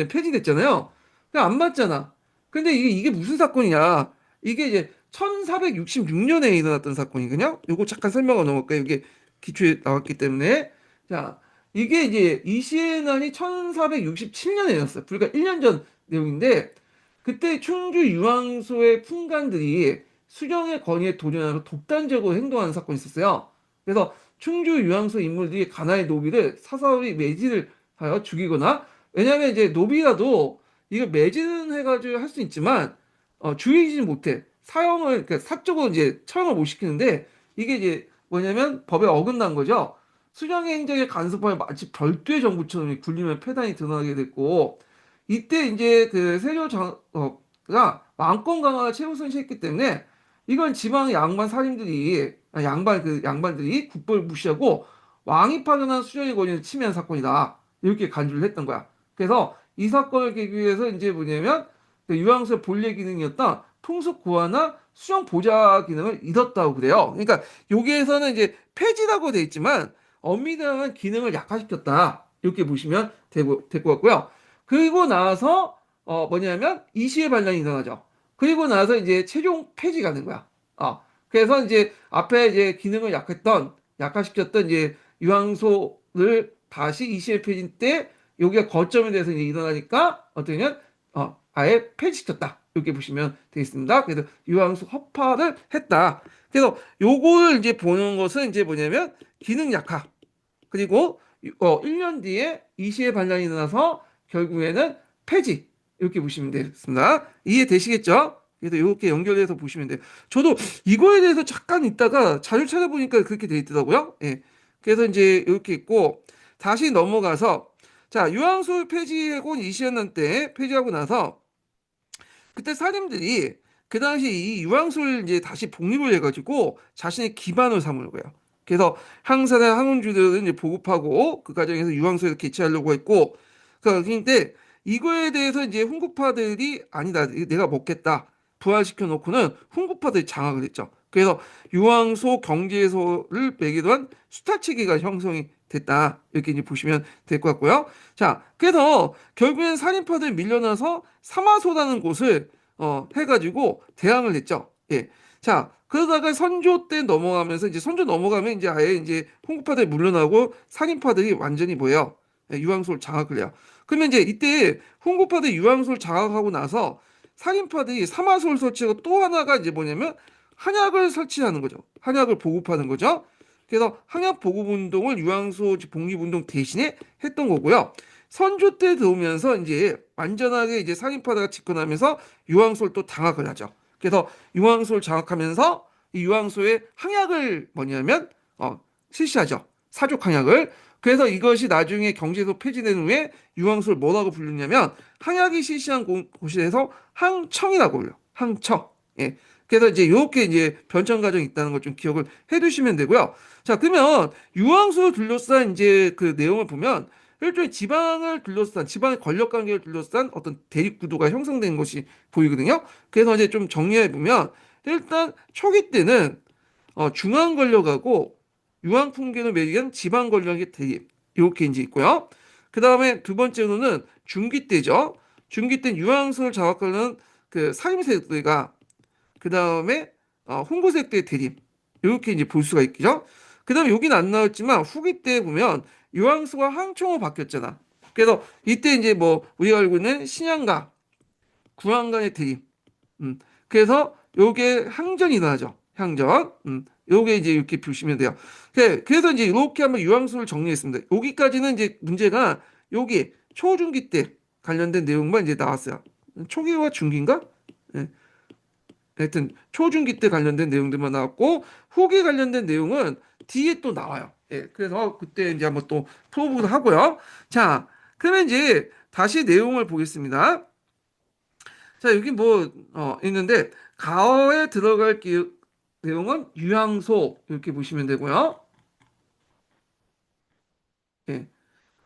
폐지됐잖아요. 그 안 맞잖아. 근데 이게 무슨 사건이냐? 이게 이제 1466년에 일어났던 사건이거든요. 요거 잠깐 설명을 넣어볼까요? 이게 기초에 나왔기 때문에. 자, 이게 이제 이시의 난이 1467년에 일어났어요. 불과 1년 전 내용인데, 그때 충주 유황소의 풍간들이 수령의 권위에 도전하며 독단적으로 행동하는 사건이 있었어요. 그래서 충주 유황소 인물들이 가나의 노비를 사사로이 매질을 하여 죽이거나 왜냐하면 이제 노비라도 이거 매질은 해가지고 할 수 있지만 죽이지 못해 사형을 그러니까 사적으로 이제 처형을 못 시키는데 이게 이제 뭐냐면 법에 어긋난 거죠. 수령의 행정에 간섭하여 마치 별도의 정부처럼 굴리면 패단이 드러나게 됐고 이때 이제 그 세조가 왕권 강화가 최우선시했기 때문에 이건 지방 양반 살인들이 양반들이 국벌을 무시하고 왕이 파견한 수령의 권위를 침해한 사건이다. 이렇게 간주를 했던 거야. 그래서 이 사건을 계기 위해서 이제 뭐냐면 그 유황수의 본래 기능이었던 풍속 고하나 수령 보좌 기능을 잃었다고 그래요. 그러니까 여기에서는 이제 폐지라고 돼 있지만 엄밀한 기능을 약화시켰다. 이렇게 보시면 될 것 같고요. 그리고 나서 뭐냐면 이시의 반란이 일어나죠. 그리고 나서 이제 최종 폐지가 된 거야. 그래서 이제 앞에 이제 기능을 약화시켰던 이제 유황소를 다시 이시의 폐지 때 여기가 거점에 대해서 이제 일어나니까 어떠냐면 아예 폐지시켰다. 이렇게 보시면 되겠습니다. 그래서 유황소 허파를 했다. 그래서 요거를 이제 보는 것은 이제 뭐냐면 기능 약화. 그리고 1년 뒤에 이시의 반란이 일어나서 결국에는 폐지. 이렇게 보시면 되겠습니다. 이해되시겠죠? 그래서 이렇게 연결해서 보시면 돼요. 저도 이거에 대해서 잠깐 있다가 자료 찾아보니까 그렇게 돼 있더라고요. 예. 그래서 이제 이렇게 있고 다시 넘어가서 자, 유황술 폐지하고 이시연난 때 폐지하고 나서 그때 사림들이 그 당시 이 유황술 이제 다시 복립을 해가지고 자신의 기반을 삼은 거예요. 그래서 항산화 항원주들은 이제 보급하고 그 과정에서 유황술을 개최하려고 했고, 그런데 이거에 대해서 이제 훈구파들이 아니다, 이거 내가 먹겠다 부활시켜 놓고는 훈구파들이 장악을 했죠. 그래서 유황소 경제소를 매개로 한 수탈 체계가 형성이 됐다, 이렇게 이제 보시면 될 것 같고요. 자, 그래서 결국엔 살인파들 밀려나서 사마소라는 곳을 해가지고 대항을 했죠. 예. 자, 그러다가 선조 때 넘어가면서 이제 선조 넘어가면 이제 아예 이제 홍구파들이 물러나고 살인파들이 완전히 뭐예요? 예, 유황소를 장악을 해요. 그러면 이제 이때 홍구파들이 유황소를 장악하고 나서 살인파들이 사마소를 설치하고 또 하나가 이제 뭐냐면 한약을 설치하는 거죠. 한약을 보급하는 거죠. 그래서 항약 보급 운동을 유황소 복립 운동 대신에 했던 거고요. 선조 때 들어오면서 이제 완전하게 이제 상인파다가 집권하면서 유황소를 또 장악을 하죠. 그래서 유황소를 장악하면서 이 유황소의 항약을 뭐냐면 실시하죠. 사족 항약을. 그래서 이것이 나중에 경제소 폐지된 후에 유황소를 뭐라고 부르냐면 항약이 실시한 곳에서 항청이라고 불러요. 항청. 예. 그래서 이제 이렇게 이제 변천 과정이 있다는 걸 좀 기억을 해두시면 되고요. 자, 그러면 유황수를 둘러싼 이제 그 내용을 보면 일종의 지방을 둘러싼 지방의 권력 관계를 둘러싼 어떤 대립 구도가 형성된 것이 보이거든요. 그래서 이제 좀 정리해 보면 일단 초기 때는 중앙 권력하고 유황 풍계를 매개한 지방 권력의 대립 이렇게 이제 있고요. 그 다음에 두 번째로는 중기 때죠. 중기 때 유황수를 장악하는 그 상임세력들과 그 다음에 홍보색들의 대립 이렇게 이제 볼 수가 있겠죠. 그 다음에 여기는 안 나왔지만 후기 때 보면 유황수가 항청으로 바뀌었잖아. 그래서 이때 이제 뭐 우리가 알고 있는 신양과 구황 간의 대립. 그래서 요게 항전이 일어나죠. 항전. 요게 이제 이렇게 보시면 돼요. 그래서 이제 이렇게 한번 유황수를 정리했습니다. 여기까지는 이제 문제가 여기 초중기 때 관련된 내용만 이제 나왔어요. 초기와 중기인가? 예. 하여튼 초중기 때 관련된 내용들만 나왔고 후기 관련된 내용은 뒤에 또 나와요. 예, 그래서 그때 이제 한번 또 풀어보기도 하고요. 자, 그러면 이제 다시 내용을 보겠습니다. 자, 여기 뭐 있는데 가어에 들어갈 내용은 유향소 이렇게 보시면 되고요. 예,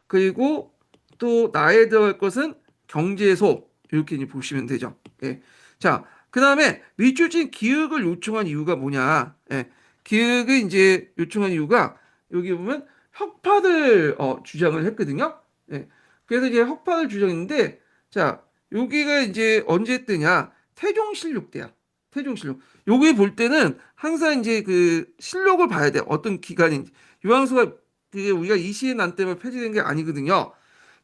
그리고 또 나에 들어갈 것은 경제소 이렇게 이제 보시면 되죠. 예. 자, 그다음에 밑줄진 기획을 요청한 이유가 뭐냐? 예. 기획을 이제 요청한 이유가 여기 보면 혁파를 주장을 했거든요. 예. 그래서 이제 혁파를 주장했는데 자, 여기가 이제 언제 때냐? 태종실록 때야. 태종실록. 여기 볼 때는 항상 이제 그 실록을 봐야 돼. 어떤 기간인지. 유황수가 그게 우리가 이시의 난 때문에 폐지된 게 아니거든요.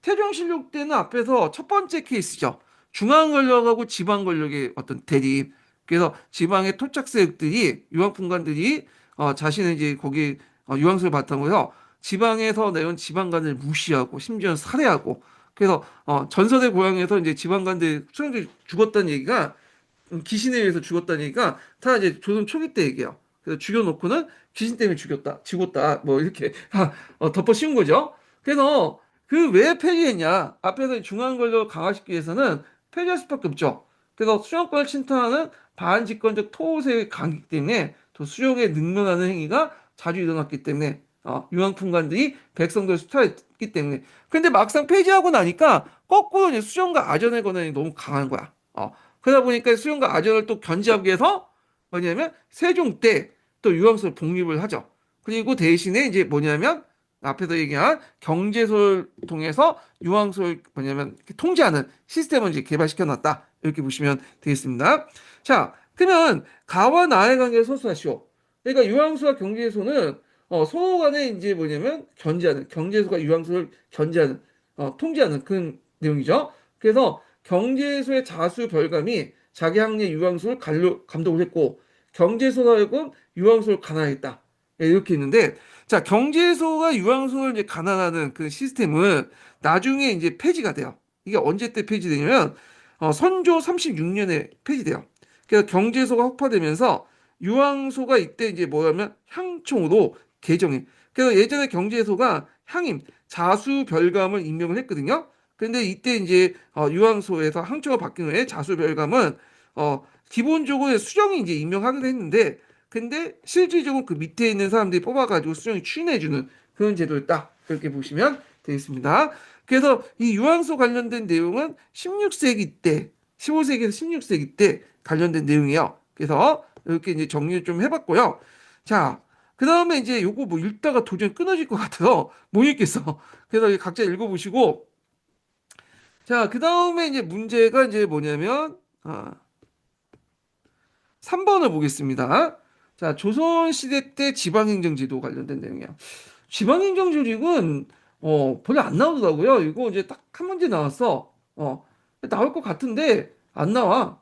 태종실록 때는 앞에서 첫 번째 케이스죠. 중앙 권력하고 지방 권력의 어떤 대립. 그래서 지방의 토착 세력들이 유황fun관들이 자신의 이제 거기 유황수를 바탕으로 해서 지방에서 내온 지방관을 무시하고 심지어 살해하고 그래서 전설의 고향에서 이제 지방관들 수령들이 죽었다는 얘기가 귀신에 의해서 죽었다는 얘기가 다 이제 조선 초기 때 얘기예요. 그래서 죽여놓고는 귀신 때문에 죽었다, 뭐 이렇게 덮어 씌운 거죠. 그래서 그 왜 폐지했냐? 앞에서 중앙 권력을 강화시키기 위해서는 폐지할 수밖에 없죠. 그래서 수령권을 침탈하는 반집권적 토호세의 강기 때문에 또 수령에 능멸하는 행위가 자주 일어났기 때문에 유황fun관들이 백성들을 수탈했기 때문에. 근데 막상 폐지하고 나니까 거꾸로 이제 수령과 아전의 권한이 너무 강한 거야. 그러다 보니까 수령과 아전을 또 견제하기 위해서 뭐냐면 세종 때 또 유황수를 복립을 하죠. 그리고 대신에 이제 뭐냐면 앞에서 얘기한 경제소를 통해서 유황수를 뭐냐면 통제하는 시스템을 이제 개발시켜 놨다. 이렇게 보시면 되겠습니다. 자, 그러면 가와 나의 관계를 서술하시오. 그러니까 유황수와 경제소는 서로 간에 이제 뭐냐면 견제하는 경제소가 유황수를 견제하는 통제하는 그런 내용이죠. 그래서 경제소의 자수 별감이 자기 항례 유황수를 감독을 했고 경제소가 하여금 유황수를 가난했다. 예, 이렇게 있는데 자 경제소가 유황수를 이제 가난하는 그 시스템은 나중에 이제 폐지가 돼요. 이게 언제 때 폐지되냐면 선조 36년에 폐지돼요. 그래서 경제소가 확파되면서 유황소가 이때 이제 뭐냐면 향총으로 개정해. 그래서 예전에 경제소가 향임, 자수별감을 임명을 했거든요. 근데 이때 이제 유황소에서 항초가 바뀐 후에 자수별감은 기본적으로 수정이 이제 임명하기로 했는데 근데 실질적으로 그 밑에 있는 사람들이 뽑아가지고 수정이 추인해주는 그런 제도였다. 그렇게 보시면 되겠습니다. 그래서 이 유황소 관련된 내용은 16세기 때, 15세기에서 16세기 때 관련된 내용이에요. 그래서 이렇게 이제 정리를 좀 해봤고요. 자, 그 다음에 이제 요거 뭐 읽다가 도저히 끊어질 것 같아서 못 읽겠어. 그래서 각자 읽어보시고, 자, 그 다음에 이제 문제가 이제 뭐냐면, 3번을 보겠습니다. 자, 조선시대 때 지방행정제도 관련된 내용이야. 지방행정 조직은 별로 안 나오더라고요. 이거 이제 딱 한 문제 나왔어. 나올 것 같은데 안 나와.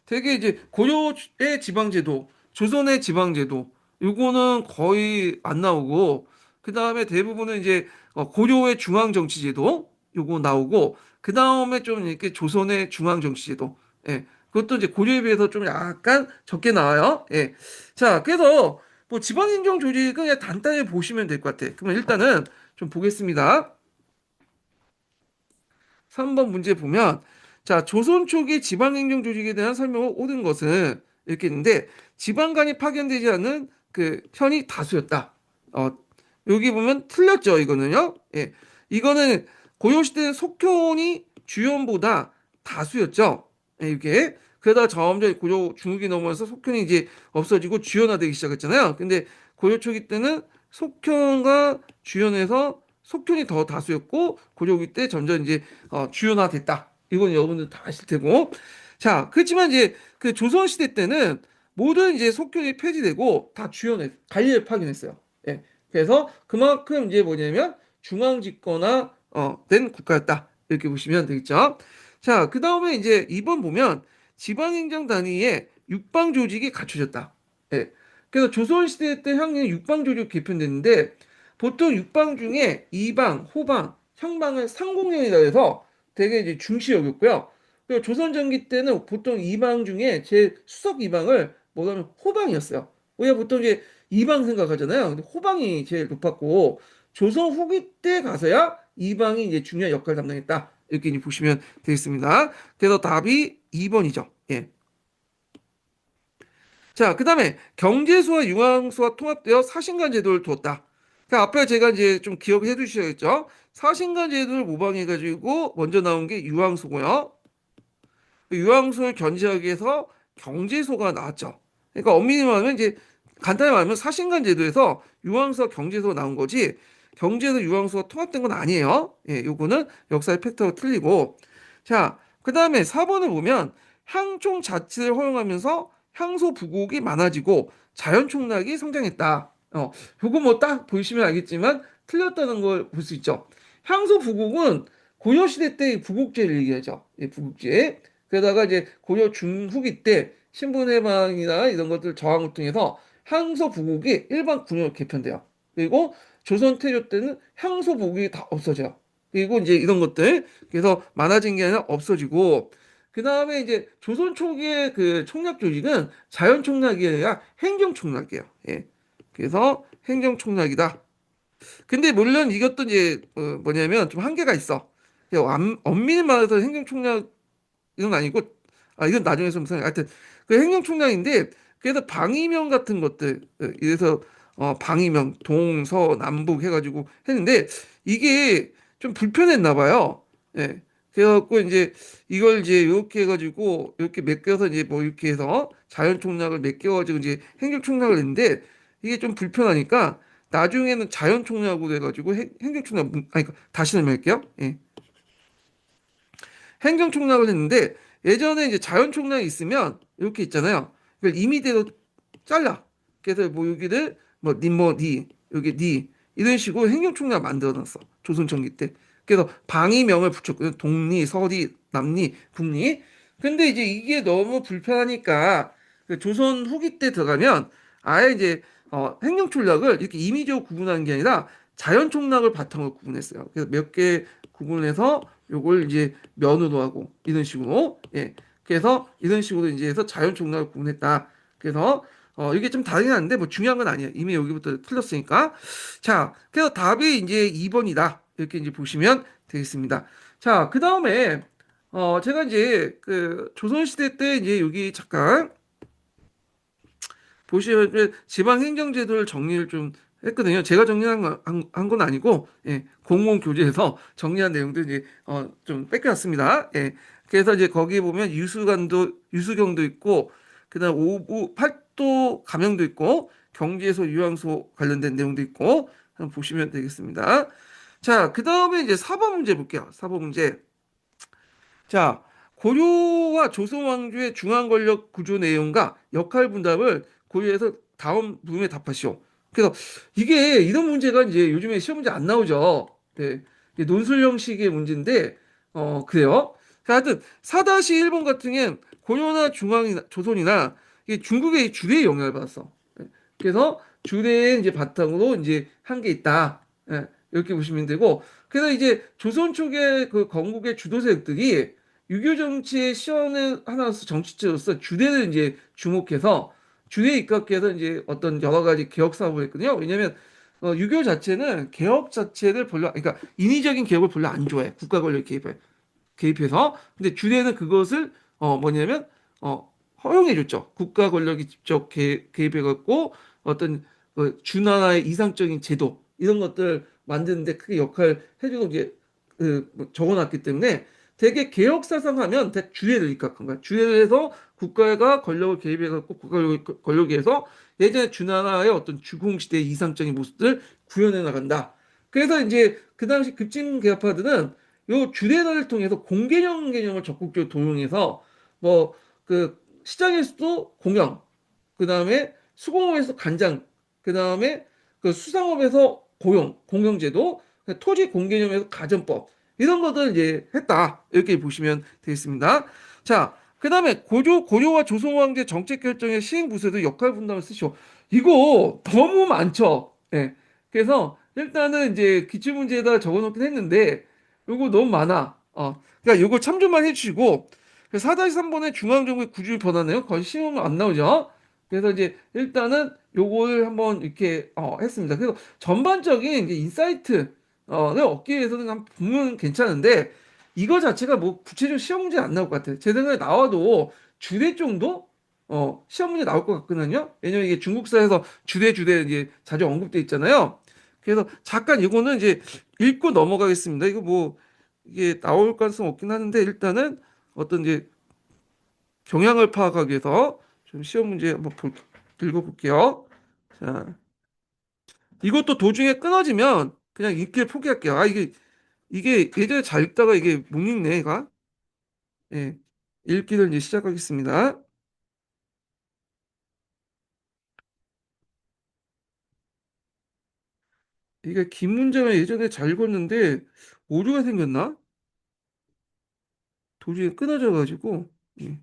되게 이제 고려의 지방제도, 조선의 지방제도 요거는 거의 안 나오고 그 다음에 대부분은 이제 고려의 중앙정치제도 요거 나오고 그 다음에 좀 이렇게 조선의 중앙정치제도. 예. 그것도 이제 고려에 비해서 좀 약간 적게 나와요. 예. 자, 그래서 뭐 지방행정 조직은 그냥 간단히 보시면 될 것 같아. 그러면 일단은 좀 보겠습니다. 3번 문제 보면 자 조선 초기 지방행정 조직에 대한 설명을 옳은 것은 이렇게 있는데 지방간이 파견되지 않은 그 현이 다수였다. 어, 여기 보면 틀렸죠 이거는요. 예, 이거는 고려시대는 속현이 주현보다 다수였죠. 예, 이게 그러다 점점 고려 중국이 넘어서 속현이 이제 없어지고 주현화되기 시작했잖아요. 근데 고려 초기 때는 속현과 주현에서 속현이 더 다수였고 고려 후기 때 점점 이제 주연화됐다. 이건 여러분들 다 아실 테고. 자, 그렇지만 이제 그 조선 시대 때는 모든 이제 속견이 폐지되고 다 주연에 관리를 파견했어요. 예. 그래서 그만큼 이제 뭐냐면 중앙 집권화 된 국가였다. 이렇게 보시면 되겠죠. 자, 그 다음에 이제 2번 보면 지방행정 단위의 육방 조직이 갖춰졌다. 예. 그래서 조선 시대 때 향년 육방 조직 개편됐는데 보통 육방 중에 이방, 호방, 형방을 상공령이라 해서 되게 이제 중시 여겼고요. 그리고 조선 전기 때는 보통 이방 중에 제 수석 이방을 뭐냐면 호방이었어요. 우리가 보통 이제 이방 생각하잖아요. 근데 호방이 제일 높았고 조선 후기 때 가서야 이방이 이제 중요한 역할을 담당했다. 이렇게 이제 보시면 되겠습니다. 그래서 답이 2번이죠. 예. 자, 그 다음에 경제소와 융앙소와 통합되어 사신관 제도를 두었다. 그 앞에 제가 이제 좀 기억해 두셔야겠죠. 사신관 제도를 모방해가지고 먼저 나온 게 유황소고요. 그 유황소를 견제하기 위해서 경제소가 나왔죠. 그러니까 엄밀히 말하면 이제 간단히 말하면 사신관 제도에서 유황소와 경제소가 나온 거지 경제소 유황소가 통합된 건 아니에요. 예, 요거는 역사의 팩트가 틀리고. 자, 그 다음에 4번을 보면 향총 자치를 허용하면서 향소 부곡이 많아지고 자연 총락이 성장했다. 요거 뭐 딱 보시면 알겠지만 틀렸다는 걸 볼 수 있죠. 향소 부곡은 고려 시대 때 부곡제를 얘기하죠. 예, 부곡제. 그러다가 이제 고려 중후기 때 신분해방이나 이런 것들 저항을 통해서 향소 부곡이 일반 군으로 개편돼요. 그리고 조선 태조 때는 향소 부곡이 다 없어져요. 그리고 이제 이런 것들 그래서 많아진 게 아니라 없어지고 그 다음에 이제 조선 초기의 그 총략 조직은 자연 총략이 아니라 행정 총략이에요. 예. 그래서 행정 총략이다. 근데 물론 이것도 이제 뭐냐면 좀 한계가 있어. 엄밀히 말해서 행정 총략 이건 아니고 이건 나중에 좀 하여튼 그 행정 총략인데 그래서 방위명 같은 것들 이래서 방위명 동서 남북 해가지고 했는데 이게 좀 불편했나 봐요. 예. 그래갖고 이제 이걸 이제 이렇게 해가지고 이렇게 맡겨서 이제 뭐 이렇게 해서 자연 총략을 맡겨가지고 이제 행정 총략을 했는데 이게 좀 불편하니까 나중에는 자연 총략으로 해가지고 행정 총략 아니 다시 설명할게요. 예. 행정총락을 했는데 예전에 이제 자연총락이 있으면 이렇게 있잖아요. 이걸 임의대로 잘라. 그래서 뭐 여기를 뭐 니 여기 니 이런 식으로 행정총락 만들어놨어. 조선 전기 때. 그래서 방위명을 붙였거든. 동리, 서리, 남리, 북리. 근데 이제 이게 너무 불편하니까 그 조선 후기 때 들어가면 아예 이제 행정총락을 이렇게 임의적으로 구분하는 게 아니라 자연총락을 바탕으로 구분했어요. 그래서 몇 개 구분해서 요걸 이제 면으로 하고 이런 식으로 예 그래서 이런 식으로 이제 해서 자연 총락을 구분했다. 그래서 이게 좀 다르긴 한데 뭐 중요한 건 아니에요. 이미 여기부터 틀렸으니까. 자, 그래서 답이 이제 2번이다. 이렇게 이제 보시면 되겠습니다. 자, 그 다음에 제가 이제 그 조선시대 때 이제 여기 잠깐 보시면 지방 행정제도를 정리를 좀 했거든요. 제가 정리한 건 아니고, 예, 공무원 교재에서 정리한 내용들 이제 좀 뺏겨왔습니다. 예, 그래서 이제 거기 보면 유수경도 있고, 그다음 오부 팔도 감형도 있고, 경지에서 유황소 관련된 내용도 있고, 한번 보시면 되겠습니다. 자, 그 다음에 이제 사법 문제 볼게요. 사법 문제. 자, 고려와 조선 왕조의 중앙 권력 구조 내용과 역할 분담을 고려해서 다음 부분에 답하시오. 그래서 이게 이런 문제가 이제 요즘에 시험 문제 안 나오죠. 네. 이게 논술 형식의 문제인데 그래요. 자, 하여튼 4-1번 같은 경우엔 고려나 중앙이나 조선이나 이게 중국의 주대에 영향을 받았어. 네. 그래서 주대에 이제 바탕으로 이제 한 게 있다. 예, 이렇게 보시면 되고 그래서 이제 조선 쪽의 그 건국의 주도 세력들이 유교 정치의 시원의 하나로서 정치체로서 주대를 이제 주목해서 주대에 입각해서 이제 어떤 여러 가지 개혁 사업을 했거든요. 왜냐하면 유교 자체는 개혁 자체를 별로 그러니까 인위적인 개혁을 별로 안 좋아해. 국가 권력 개입해서 근데 주례는 그것을 뭐냐면 허용해 줬죠. 국가 권력이 직접 개입해 갖고 어떤 준하나의 이상적인 제도 이런 것들 만드는데 크게 역할을 해주고 이제 뭐 적어놨기 때문에 되게 개혁 사상하면 대 주례를 입각한 거야. 주례를 해서 국가가 권력을 개입해 갖고 권력에서 예전에 준하나의 어떤 주공시대의 이상적인 모습들 구현해 나간다. 그래서 이제 그 당시 급진개혁파들은 요 주례를 통해서 공개형 개념을 적극적으로 도용해서 뭐 그 시장에서도 공영, 그 다음에 수공업에서 간장, 그 다음에 그 수상업에서 공영제도, 토지 공개념에서 가전법 이런 것들 이제 했다 이렇게 보시면 되겠습니다. 자, 그 다음에 고려와 조선 왕제 정책 결정의 시행 부서도 역할 분담을 쓰시오. 이거 너무 많죠. 예. 그래서 일단은 이제 기출 문제에다 적어놓긴 했는데 요거 너무 많아. 그러니까 요거 참조만 해주시고 4-3번의 중앙정부의 구조를 변화네요. 거의 시험은 안 나오죠. 그래서 이제 일단은 요거를 한번 이렇게 했습니다. 그래서 전반적인 이제 인사이트를 얻기 위해서는 한번 보면 괜찮은데 이거 자체가 뭐 구체적 시험 문제 안 나올 것 같아요. 제 생각에 나와도 주례 정도 시험 문제 나올 것 같거든요. 왜냐면 이게 중국사에서 주례 이제 자주 언급돼 있잖아요. 그래서 잠깐 이거는 이제 읽고 넘어가겠습니다. 이거 뭐 이게 나올 가능성 없긴 하는데 일단은 어떤 이제 경향을 파악하기 위해서 좀 시험 문제 한번 읽어볼게요. 자, 이것도 도중에 끊어지면 그냥 읽기를 포기할게요. 이게 예전에 잘 읽다가 이게 못 읽네, 얘가. 예. 읽기를 이제 시작하겠습니다. 이게 긴 문제면 예전에 잘 읽었는데 오류가 생겼나? 도중에 끊어져가지고. 예.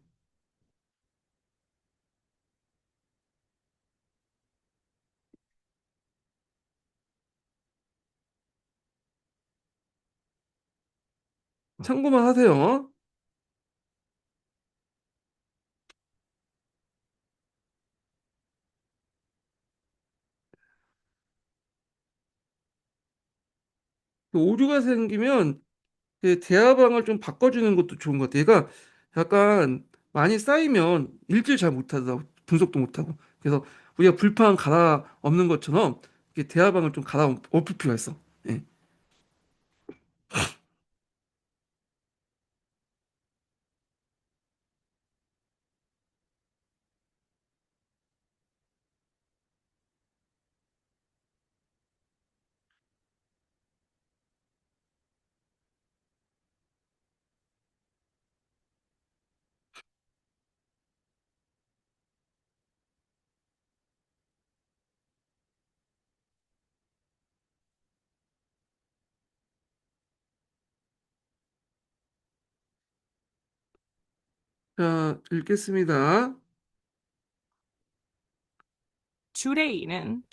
참고만 하세요. 그 오류가 생기면 그 대화방을 좀 바꿔주는 것도 좋은 것 같아요. 얘가 약간 많이 쌓이면 읽질 잘 못하다 분석도 못하고 그래서 우리가 불판 갈아 엎는 것처럼 이렇게 대화방을 좀 갈아 엎을 필요가 있어. 예. 자, 읽겠습니다. 주례인은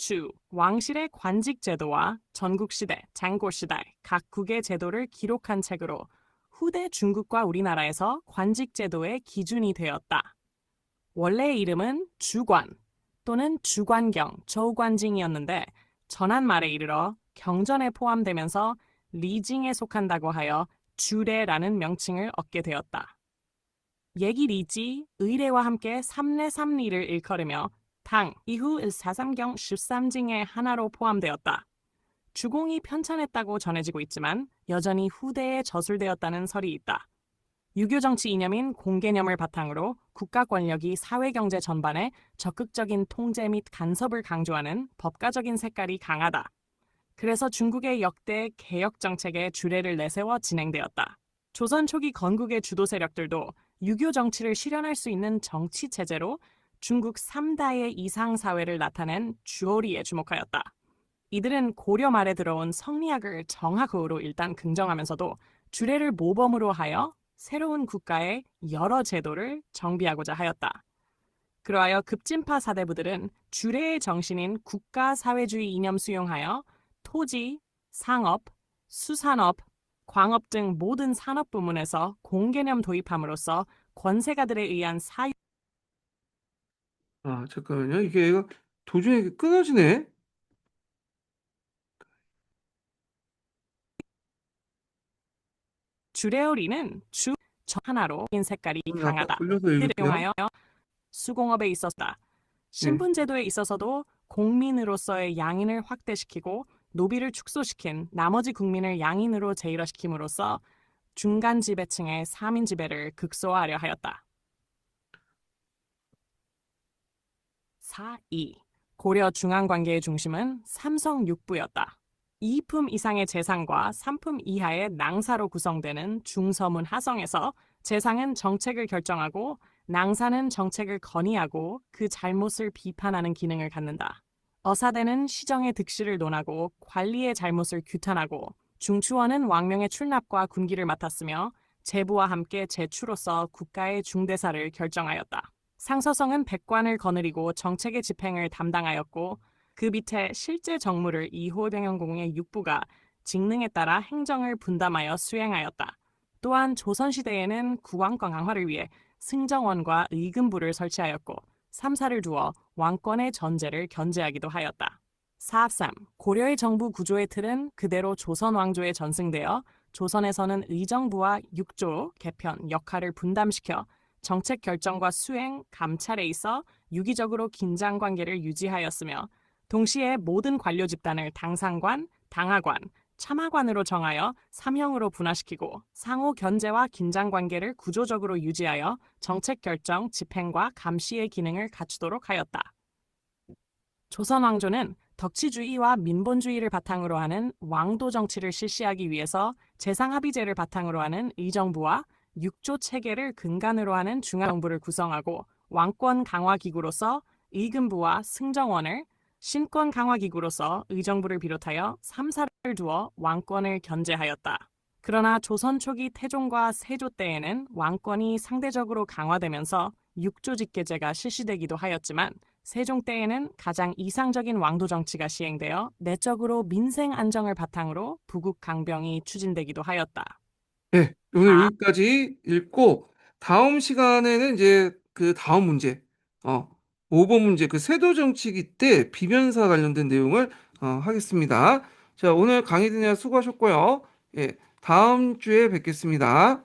왕실의 관직 제도와 전국시대, 장고시대 각 국의 제도를 기록한 책으로 후대 중국과 우리나라에서 관직 제도의 기준이 되었다. 원래의 이름은 주관 또는 주관경, 저우관징이었는데 전한 말에 이르러 경전에 포함되면서 리징에 속한다고 하여 주례라는 명칭을 얻게 되었다. 예기리지, 의례와 함께 삼례삼리를 일컬으며 당 이후 사삼경 13징의 하나로 포함되었다. 주공이 편찬했다고 전해지고 있지만 여전히 후대에 저술되었다는 설이 있다. 유교 정치 이념인 공개념을 바탕으로 국가 권력이 사회 경제 전반에 적극적인 통제 및 간섭을 강조하는 법가적인 색깔이 강하다. 그래서 중국의 역대 개혁 정책에 주례를 내세워 진행되었다. 조선 초기 건국의 주도 세력들도 유교 정치를 실현할 수 있는 정치 체제로 중국 3다의 이상 사회를 나타낸 주오리에 주목하였다. 이들은 고려 말에 들어온 성리학을 정학으로 일단 긍정하면서도 주례를 모범으로 하여 새로운 국가의 여러 제도를 정비하고자 하였다. 그러하여 급진파 사대부들은 주례의 정신인 국가사회주의 이념 수용하여 토지, 상업, 수산업, 광업 등 모든 산업 부문에서 공개념 도입함으로써 권세가들에 의한 사유 아, 잠깐만요. 이게 얘가 도중에 끊어지네. 주례어리는 주 하나로 인 색깔이 아까 강하다. 돌려서 이를 읽을게요. 이용하여 수공업에 있었다. 네. 신분제도에 있어서도 공민으로서의 양인을 확대시키고 노비를 축소시킨 나머지 국민을 양인으로 제일화시킴으로써 중간 지배층의 사민 지배를 극소화하려 하였다. 4.2. 고려 중앙관계의 중심은 삼성육부였다. 2품 이상의 재상과 3품 이하의 낭사로 구성되는 중서문 하성에서 재상은 정책을 결정하고 낭사는 정책을 건의하고 그 잘못을 비판하는 기능을 갖는다. 어사대는 시정의 득실을 논하고 관리의 잘못을 규탄하고 중추원은 왕명의 출납과 군기를 맡았으며 제부와 함께 제추로서 국가의 중대사를 결정하였다. 상서성은 백관을 거느리고 정책의 집행을 담당하였고 그 밑에 실제 정무를 이호병영공의 육부가 직능에 따라 행정을 분담하여 수행하였다. 또한 조선시대에는 국왕권 강화를 위해 승정원과 의금부를 설치하였고 삼사를 두어 왕권의 전제를 견제하기도 하였다. 4.3. 고려의 정부 구조의 틀은 그대로 조선 왕조에 전승되어 조선에서는 의정부와 육조, 개편, 역할을 분담시켜 정책 결정과 수행, 감찰에 있어 유기적으로 긴장 관계를 유지하였으며 동시에 모든 관료 집단을 당상관, 당하관, 참하관으로 정하여 삼형으로 분화시키고 상호 견제와 긴장 관계를 구조적으로 유지하여 정책 결정, 집행과 감시의 기능을 갖추도록 하였다. 조선 왕조는 덕치주의와 민본주의를 바탕으로 하는 왕도 정치를 실시하기 위해서 재상합의제를 바탕으로 하는 의정부와 육조 체계를 근간으로 하는 중앙정부를 구성하고 왕권 강화 기구로서 의금부와 승정원을 신권 강화 기구로서 의정부를 비롯하여 3사를 두어 왕권을 견제하였다. 그러나 조선 초기 태종과 세조 때에는 왕권이 상대적으로 강화되면서 육조 직계제가 실시되기도 하였지만 세종 때에는 가장 이상적인 왕도 정치가 시행되어 내적으로 민생 안정을 바탕으로 부국 강병이 추진되기도 하였다. 네, 오늘 다 여기까지 읽고 다음 시간에는 이제 그 다음 문제, 어, 5번 문제 그 세도 정치기 때 비변사 관련된 내용을 하겠습니다. 자, 오늘 강의 듣느라 수고하셨고요. 예, 다음 주에 뵙겠습니다.